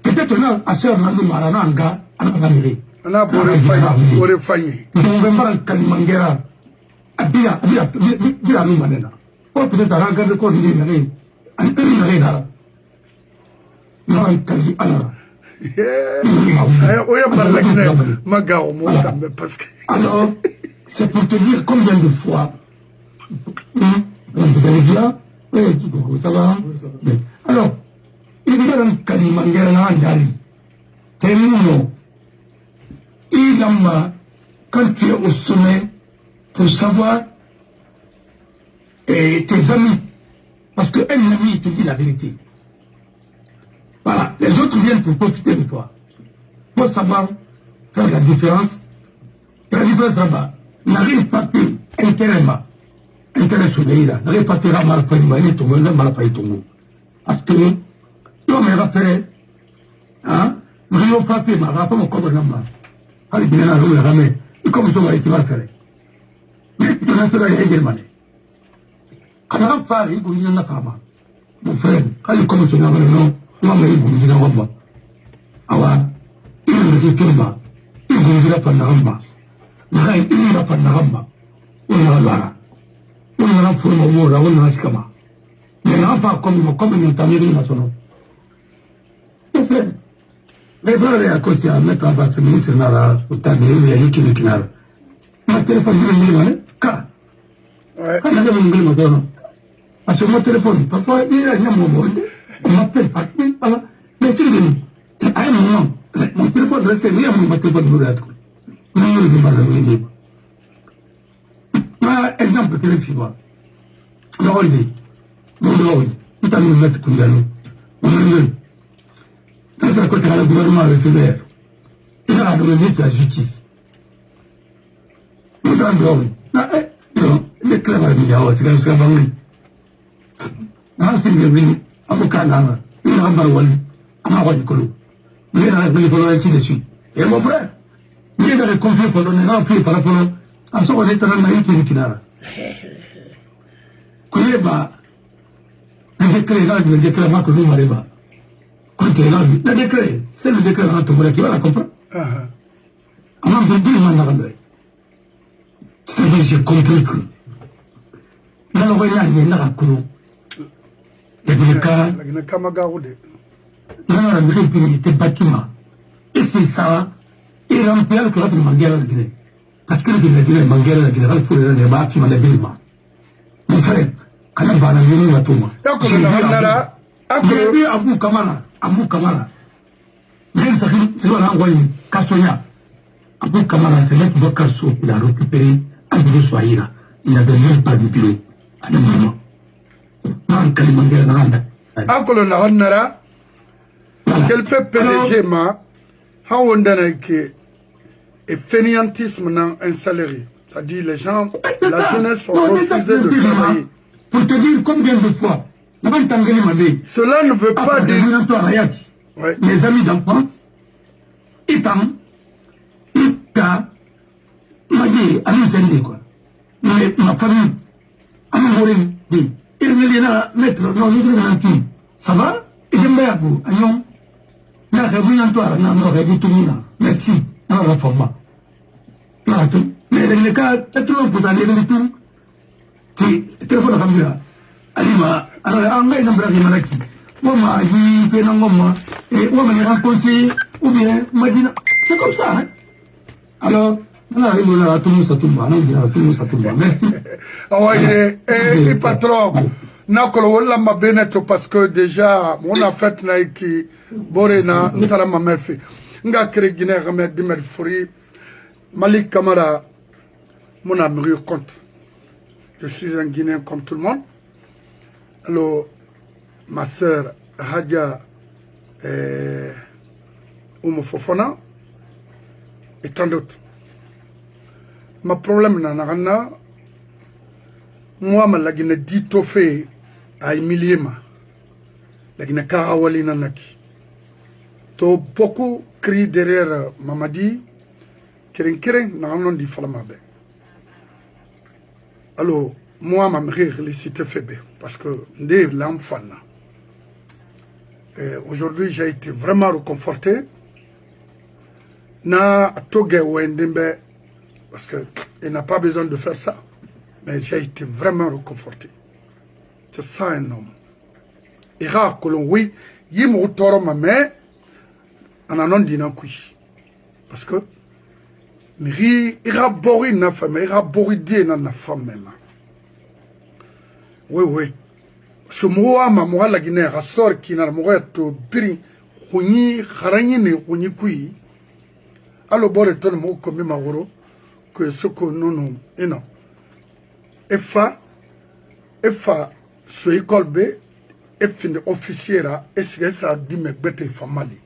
peut-être na aseur na mara na anga ana gamire ana bore fanyi November kalimangera abia no manena o peut-être regarder ko ni ngare an ngare dara no kali ala oya barlakne magao mo tambe parce que alors c'est pour te dire combien de fois nous vous allez bien? Oui, ça va? Alors, il y a un Kalimangera Andali. Termino. Il a quand tu es au sommet pour savoir tes amis. Parce qu'un ami te dit la vérité. Voilà, les autres viennent pour profiter de toi. Pour savoir faire la différence. Et la différence là-bas, n'arrive pas que intérêt soleil là, n'arrive pas que la malfaïma, il est tombé, la malfaïma. Parce que l'homme est raffaire, hein, Rio Papi, ma rapport comme un homme. Allez, bien là, la ramène. Et comme ça, il va faire. Mais tu n'as pas également. Quand on parle, il y a une femme. Mon frère, quand il commence à avoir un nom, il va me dire un homme. Alors, il me dit tout le monde. Il me dit la panama. Il me dit la panama. Il me dit la on a pour le moment, on a escama. Mais là, pas comme une tamille nationale. Mon frère, les frères à cause à mettre en bas ce ministre Nara, ou Tamil, il y a qui est là. Ma téléphone, il me dit, car. Quand il y a un peu parce que mon téléphone, parfois, il y a un moment, on m'appelle pas. Mais c'est à un moment, mon téléphone reste rien, mon téléphone nous l'a. Exemple que les filles, le rôle, tout à nous mettre comme nous. Quand le gouvernement avait fait l'air, il a donné de la justice. Nous avons les clés à l'milliard, c'est comme ça, non, c'est bien, avocat, il a un baroual, un roi du colo. Il a ainsi de suite. Et mon frère, il a confié pour donner un peu par rapport à son état de qui n'a. Kuyeba, le décret que nous m'arrive. Le décret, c'est le décret qui va la comprendre. On a besoin c'est-à-dire, j'ai compris que dans le voyage, il y a un coup. Les bâtiments. Et c'est ça. Et remplir que l'autre manguère la Guinée. Parce que la Guinée manguère la Guinée, pour les bâtiments de bâtiments. Mon frère, quand on va à la Guinée, on va tout. J'ai vu Abou Kamara. Même ça, c'est là, on voit une Kassoya. Abou Kamara, c'est là que Bokar Sow, il a récupéré un bureau Swahira. Il n'a même pas de bureau. À un moment. Non, Kalimangera Nanda. Akolo Nara, qu'elle fait PDG, ma, on donne que et fainéantisme dans un salarié. C'est-à-dire les gens, la jeunesse ont refusé de travailler. Pour te dire combien de fois, cela ne veut pas dire... Ouais. Mes amis d'enfance, Itam, Ika, Magui, Amin quoi. Mais ma famille, Amin dit, il me là, maître, non, il est là, ça va? Et j'aime bien, Agnon. Là, je viens toi, non, merci, non, la format. Mais dans le cas, tout le monde peut aller dans tout. C'est téléphone à caméra. Alima, alors, on va y aller dans la Wama, il fait un moment, et Wama est rencontré, ou bien, Madina. C'est comme ça, hein. Alors, on arrive là, tout le monde s'attoumba, non, tout le monde s'attoumba. Merci. Ah ouais, et patron, Nakolo, on l'a ma bénette parce que déjà, on a fait Naiki, Borena, Ntarama Merfi. Nga créé Guinée, Ramed Dimer Fouri, Malik Kamara, mon ami compte. Je suis un Guinéen comme tout le monde. Alors, ma sœur Hadja Oumou Fofana et tant d'autres. Ma problème nanana, moi ma lagine dit tofé à humilier ma lagine karawali nanaki. To beaucoup crient derrière Mamadi, keren nanganon di falamabe. Alors, moi ma mère félicité fébé parce que ndé l'enfant. Aujourd'hui, j'ai été vraiment réconforté. Na toge wendembe parce que il n'a pas besoin de faire ça, mais j'ai été vraiment réconforté. C'est ça un homme. Ira kolon oui, yimo toro ma mais ananon dina kui. Parce que ira bori na femme, ira bori die na femme même. Oui, oui. Parce que moi, ma la Guinée, a sort qui n'a pas to birin, Huni, Harani, Huni Kui. Alors, bon, et tout le monde comme Magoro, que ce que nous, et non. Efa, ce école B, et fin officier, et c'est ça, dit me bête famali.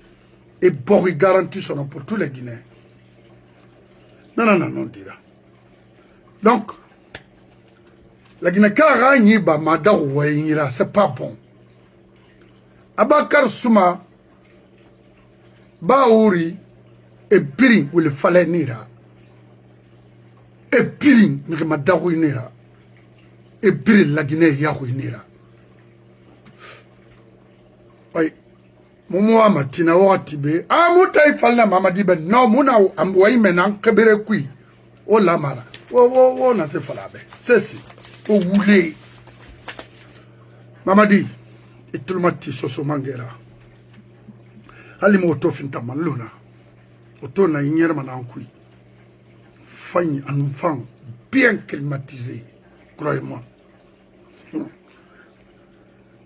Et bon, il garantit son nom pour tous les Guinéens. Non, non, non, non, dira. Donc, la Guinée, c'est pas bon. Abakar Souma, Baouri, et Pirin, où il fallait nira. Et Pirin, Madaou nira. Et Pirin, la Guinée, Yahou nira. Oui. Momo Matina Tibe. Ah, Mouta, il fallait Mamadi Ben. Non, Mouna, Amboui, maintenant, Kebere Kui. Oh, la Mara. Oh, n'a fait falabe. C'est si. Oh, Woulé. Mamadi. Et tout le monde Soso Mangera. Alimo Oto Fintaman Luna. Oto na Inyerman Ankui. Fagne un enfant bien climatisé. Croyez-moi.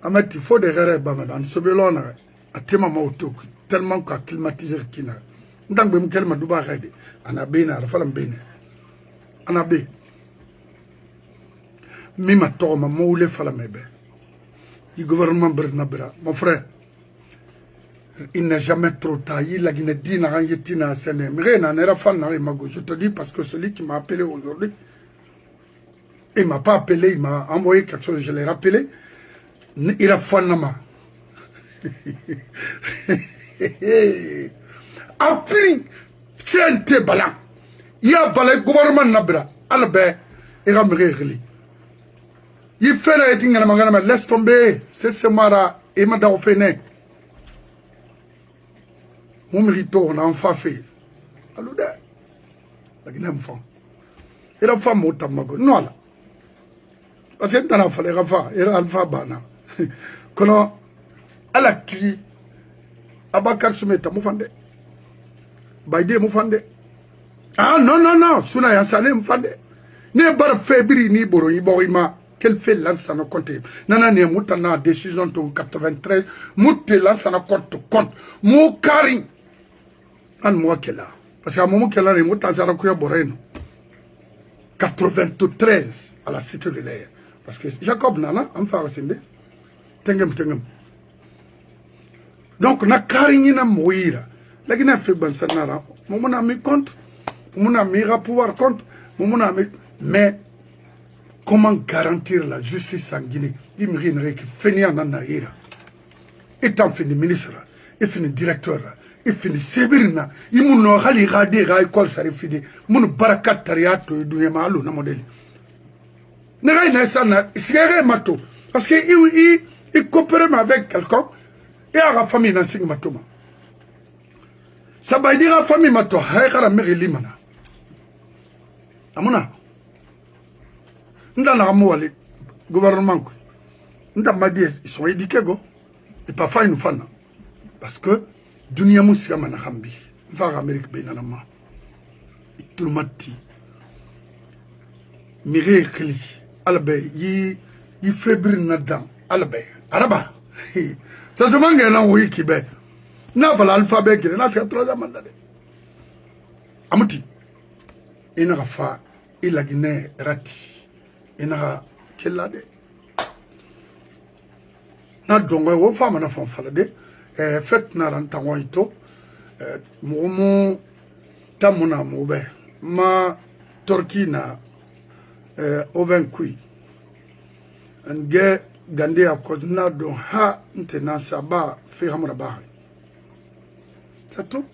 Amet, il faut des erreurs, Bamadan. Sobelona. A tema Maoto. Tellement qu'à climatiser Kina. Ndang Bem Kelma Duba Rede. Anabena, Rafalam Bene. Anabé. Mima Toma, Moule Falamebe. Du gouvernement Bernabra. Mon frère, il n'est jamais trop tard. Il a Guinée dit n'a rien dit n'a séné. Mais n'a n'est pas n'a mago. Je te dis parce que celui qui m'a appelé aujourd'hui, il m'a pas appelé, il m'a envoyé quelque chose, je l'ai rappelé. Il a fait nama. Appris, c'est balan. Il y a balé gouvernement Nabra. Albe, il a me réglé. Il fait la étienne à la laisse tomber. C'est Mara et Madame Fene. Mon mérito, on a enfin fait. Alors, la Guinée enfant. Et la femme au Tamago. Non, là. Parce que dans la fallait Rafa, et Alpha Bana. Quand à la qui, Abakar Soumeta, Moufande. Baïdé Moufande. Ah, non, Souna Yansane Moufande. Ne bar fébri ni boro, Iborima. Quel fait l'ansana compte? Nana ne moutana décision de 93, mouté l'ansana compte. Mou karin. An moi qu'elle a. Parce qu'à un moment qu'elle a, les moutans à la boreno. 93 à la cité de l'air. Parce que Jacob Nana, en farasinde. Tengem. Donc, na karinina mouira. La Guinée fait bon sanara. Mon ami compte. Mon ami a pouvoir compte. Mon ami. Mais, comment garantir la justice en Guinée? Il me dit que Fénia Nanaïra, étant fini ministre, il finit directeur, il finit Sébirina, il m'a rali radé à l'école, ça fini, mon barakat tariato, du Yamalo, na modèle. N'est pas ça, c'est mato, parce qu'il coopère avec quelqu'un et à la famille dans Sing Matoma. Ça va dire à la famille Mato, à la mairie Limana. Amona. Nda na amu wale gouvernement nda madi ils sont éduqués go et parfois ils nous font parce que dunia musika mana hambi va Amérique benanama tout le mati mire khli albe yi fébrile nadam albe araba ça se mangue na oui kibe na vala alphabet ki na c'est troisième mandat amuti ina fa ila Guinée rati ina kella de na dongo wo fama na fon fala de fait na ran tango ito mo tamuna mo be ma torkina oven kui nge gande a kozna don ha ntena saba fi hamra ba c'est tout.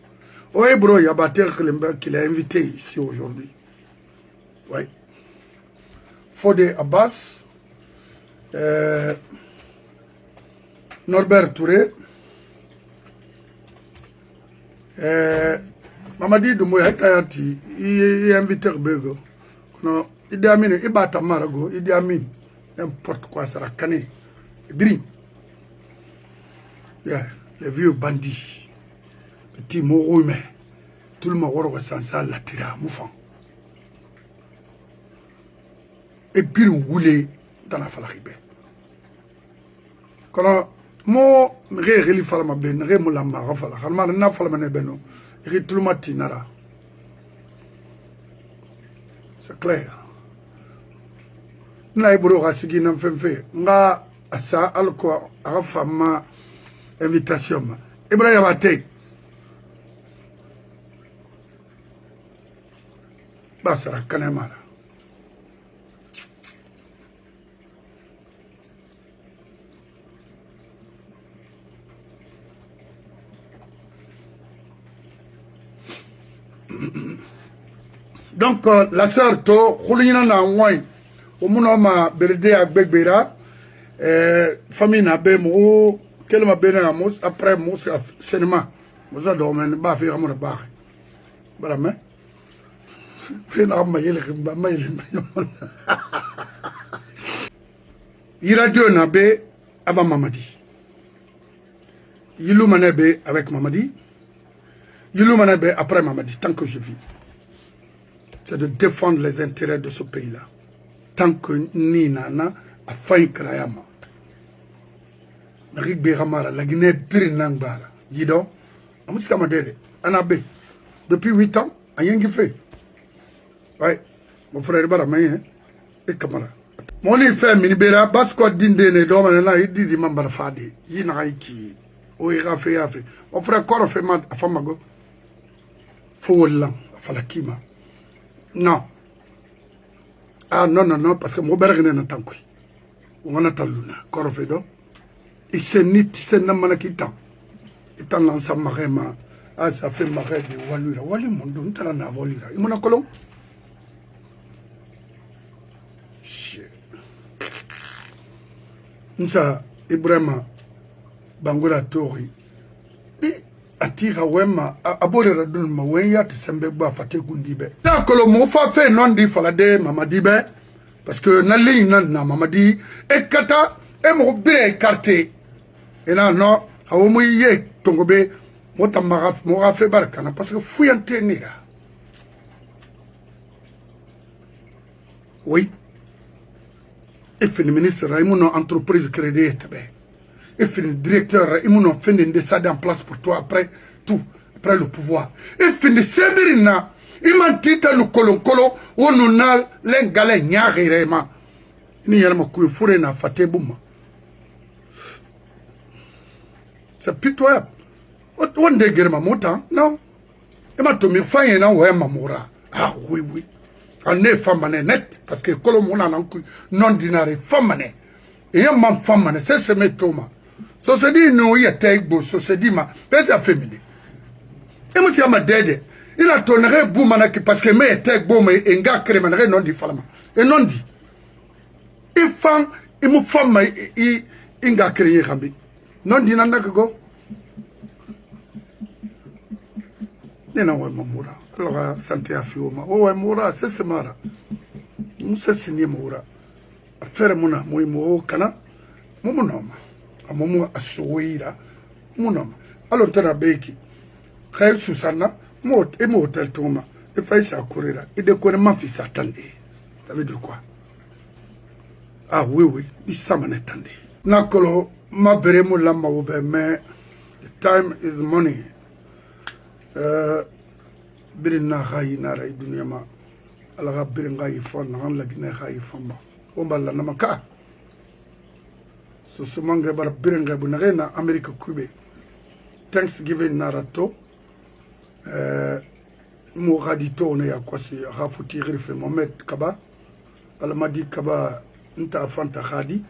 Ouais bro, ya Bater Klemba qui l'a invité ici aujourd'hui. Ouais. Fodé Abbas, Norbert Touré, Mamadi Doumbouya Tayati, il est invité Bego. Il dit Amin, il bat à Marago, il dit Amin, n'importe quoi, ça va canner. Bri. Les vieux bandits, petits mots humains, tout le monde ressent ça, la tira, moufant. Et puis on roulait dans la falachibé. Quand mo reli fala ma ben re mo lamba ga fala khalma na fala mane beno ri tulumati nara c'est clair na ibro ga sigi na femfe nga asa alko aga fama invitation ma ibra ya bate basara kanemara donc la sœur to khulina na ngwai o muno ma berde agbegbera famille na be mo kelma bena mus après mus cinéma musa do men ba fi amuna ba bara me fi na ma yele ba ma yele radio na be avant Mamadi Yilou Manebe avec Mamadi Yilou Manebe après Mamadi tant que je vis c'est de défendre les intérêts de ce pays-là. Tant que ni nana a failli krayama. Marik Beramara, la Guinée Pirinangbara. Yido, Amuska Madere, Anabe. Depuis 8 ans, rien qui fait. Ouais, mon frère Baramaye, et Kamara. Mon lit fait Minibera, Basko Dindene, Domana, il dit Mambara Fadi, Yinaiki, Oira fait. Mon frère Koro fait mal à Famago. Foulan, Falakima. Non. Ah non, parce que mon berg n'est pas tankoui. On a taluna, Korofedo. Il s'est nit, il s'est namana qui tant. Et tant l'ensemble marema. Ah, ça fait marre de Walura. Wali mon don, t'as la Walura. Il m'en a colon. Nsa, Ibrahima, Bangola Tori. Atira wema abore radun ma wenya tisembe ba fate kundibe na kolo mo fa fe non di falade Mamadi be parce que na ligne na Mamadi e kata e mo bire écarté et là non hawo mo ye tongobe mo tamara mo ra fe barkana parce que fuyante nira oui et fin ministre Raymond entreprise crédit tabe. Et finit directeur, il m'a fait des ça en place pour toi après tout, après le pouvoir. Et finit Sebirina, il m'a dit le colon, où nous avons les galets, nyarima. Il y a un coup de fourré na faté bouma. C'est pitoyable. On déguerre ma montant, non. Il m'a tombé faille na ouais mamoura. Ah oui. On est femme net, parce que colon mon a non dinare femme. Et un man femme, c'est mes Thomas. So se dit nous y a tegbo so se dit ma pesa féminin et monsieur ma dede il a tonneré boumana parce que me tegbo me enga crémanere non di falama et non dit il fan il me femme il enga créer rambi non dit nanda go nena wa mamura alors santé a fioma oh mura c'est semara musa signé mura affaire mona moi mo kana momonoma amomo asoira munom alors tana beki kay susana mo hotel toma e fay sa correra et de connaît ma fils attendez ça veut dire quoi ah oui il s'amène attendez nakolo ma beremo lamba obe mais the time is money birina khayina ra dunya ma ala biringa yifon nan la gine khay famba o mballa namaka so sumange bar biringa bu na America Kube Thanksgiving narato mo radito ne yakwasi hafuti rife Mohamed Kaba almadi Kaba nta fanta khadi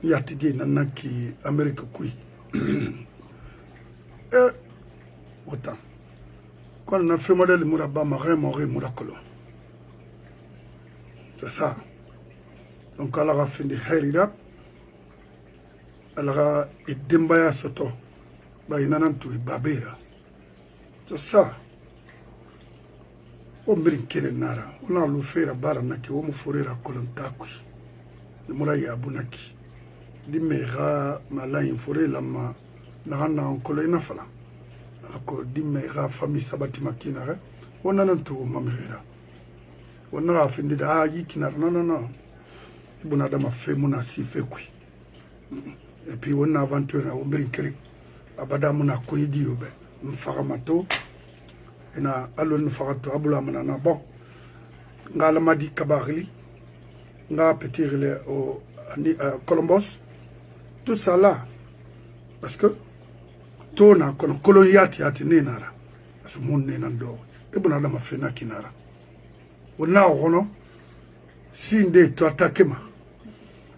yatige nanaki America Kui autant quand on a fait modèle Mouraba Marin Mori Mourakolo c'est ça donc elle a fini Herida elle a Dembaya Soto Bainanantu Babera c'est ça on brinquait nara on a l'offert à Baranaki on m'offrira Kolontakui le Mouraya Abunaki dimera malayin forêt lama nagana onkolena fala ako dimera famille sabati makina on a nantu mamera on a fini da yi kinar non ibuna dama fe muna si fe kui et puis on a aventure on brinkeri abada muna koyidi yobe mfagamato ina alon fagato abula manana bon ngala madi kabagli nga petit relais au Colombos tout ça là parce que tona kono koloniati ati nenara aso mon nenando e bona dama fena kinara wona wono sinde to attaquema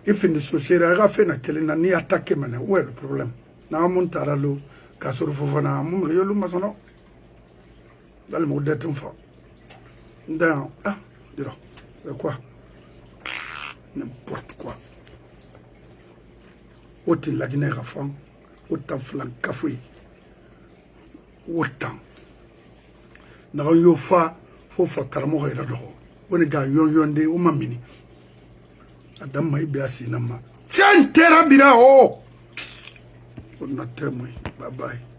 if de société ga fena kelena ni attaquema ne où est le problème na montara lo kasoro fofana mum yolu masono dal mo detum fa dan dis quoi n'importe quoi autant la Guinée rafan autant flanc café autant na yo fa fofa karamo hayra do woni ga yonde o mamini adam may biasi nama tian terabira o on na témoin bye bye.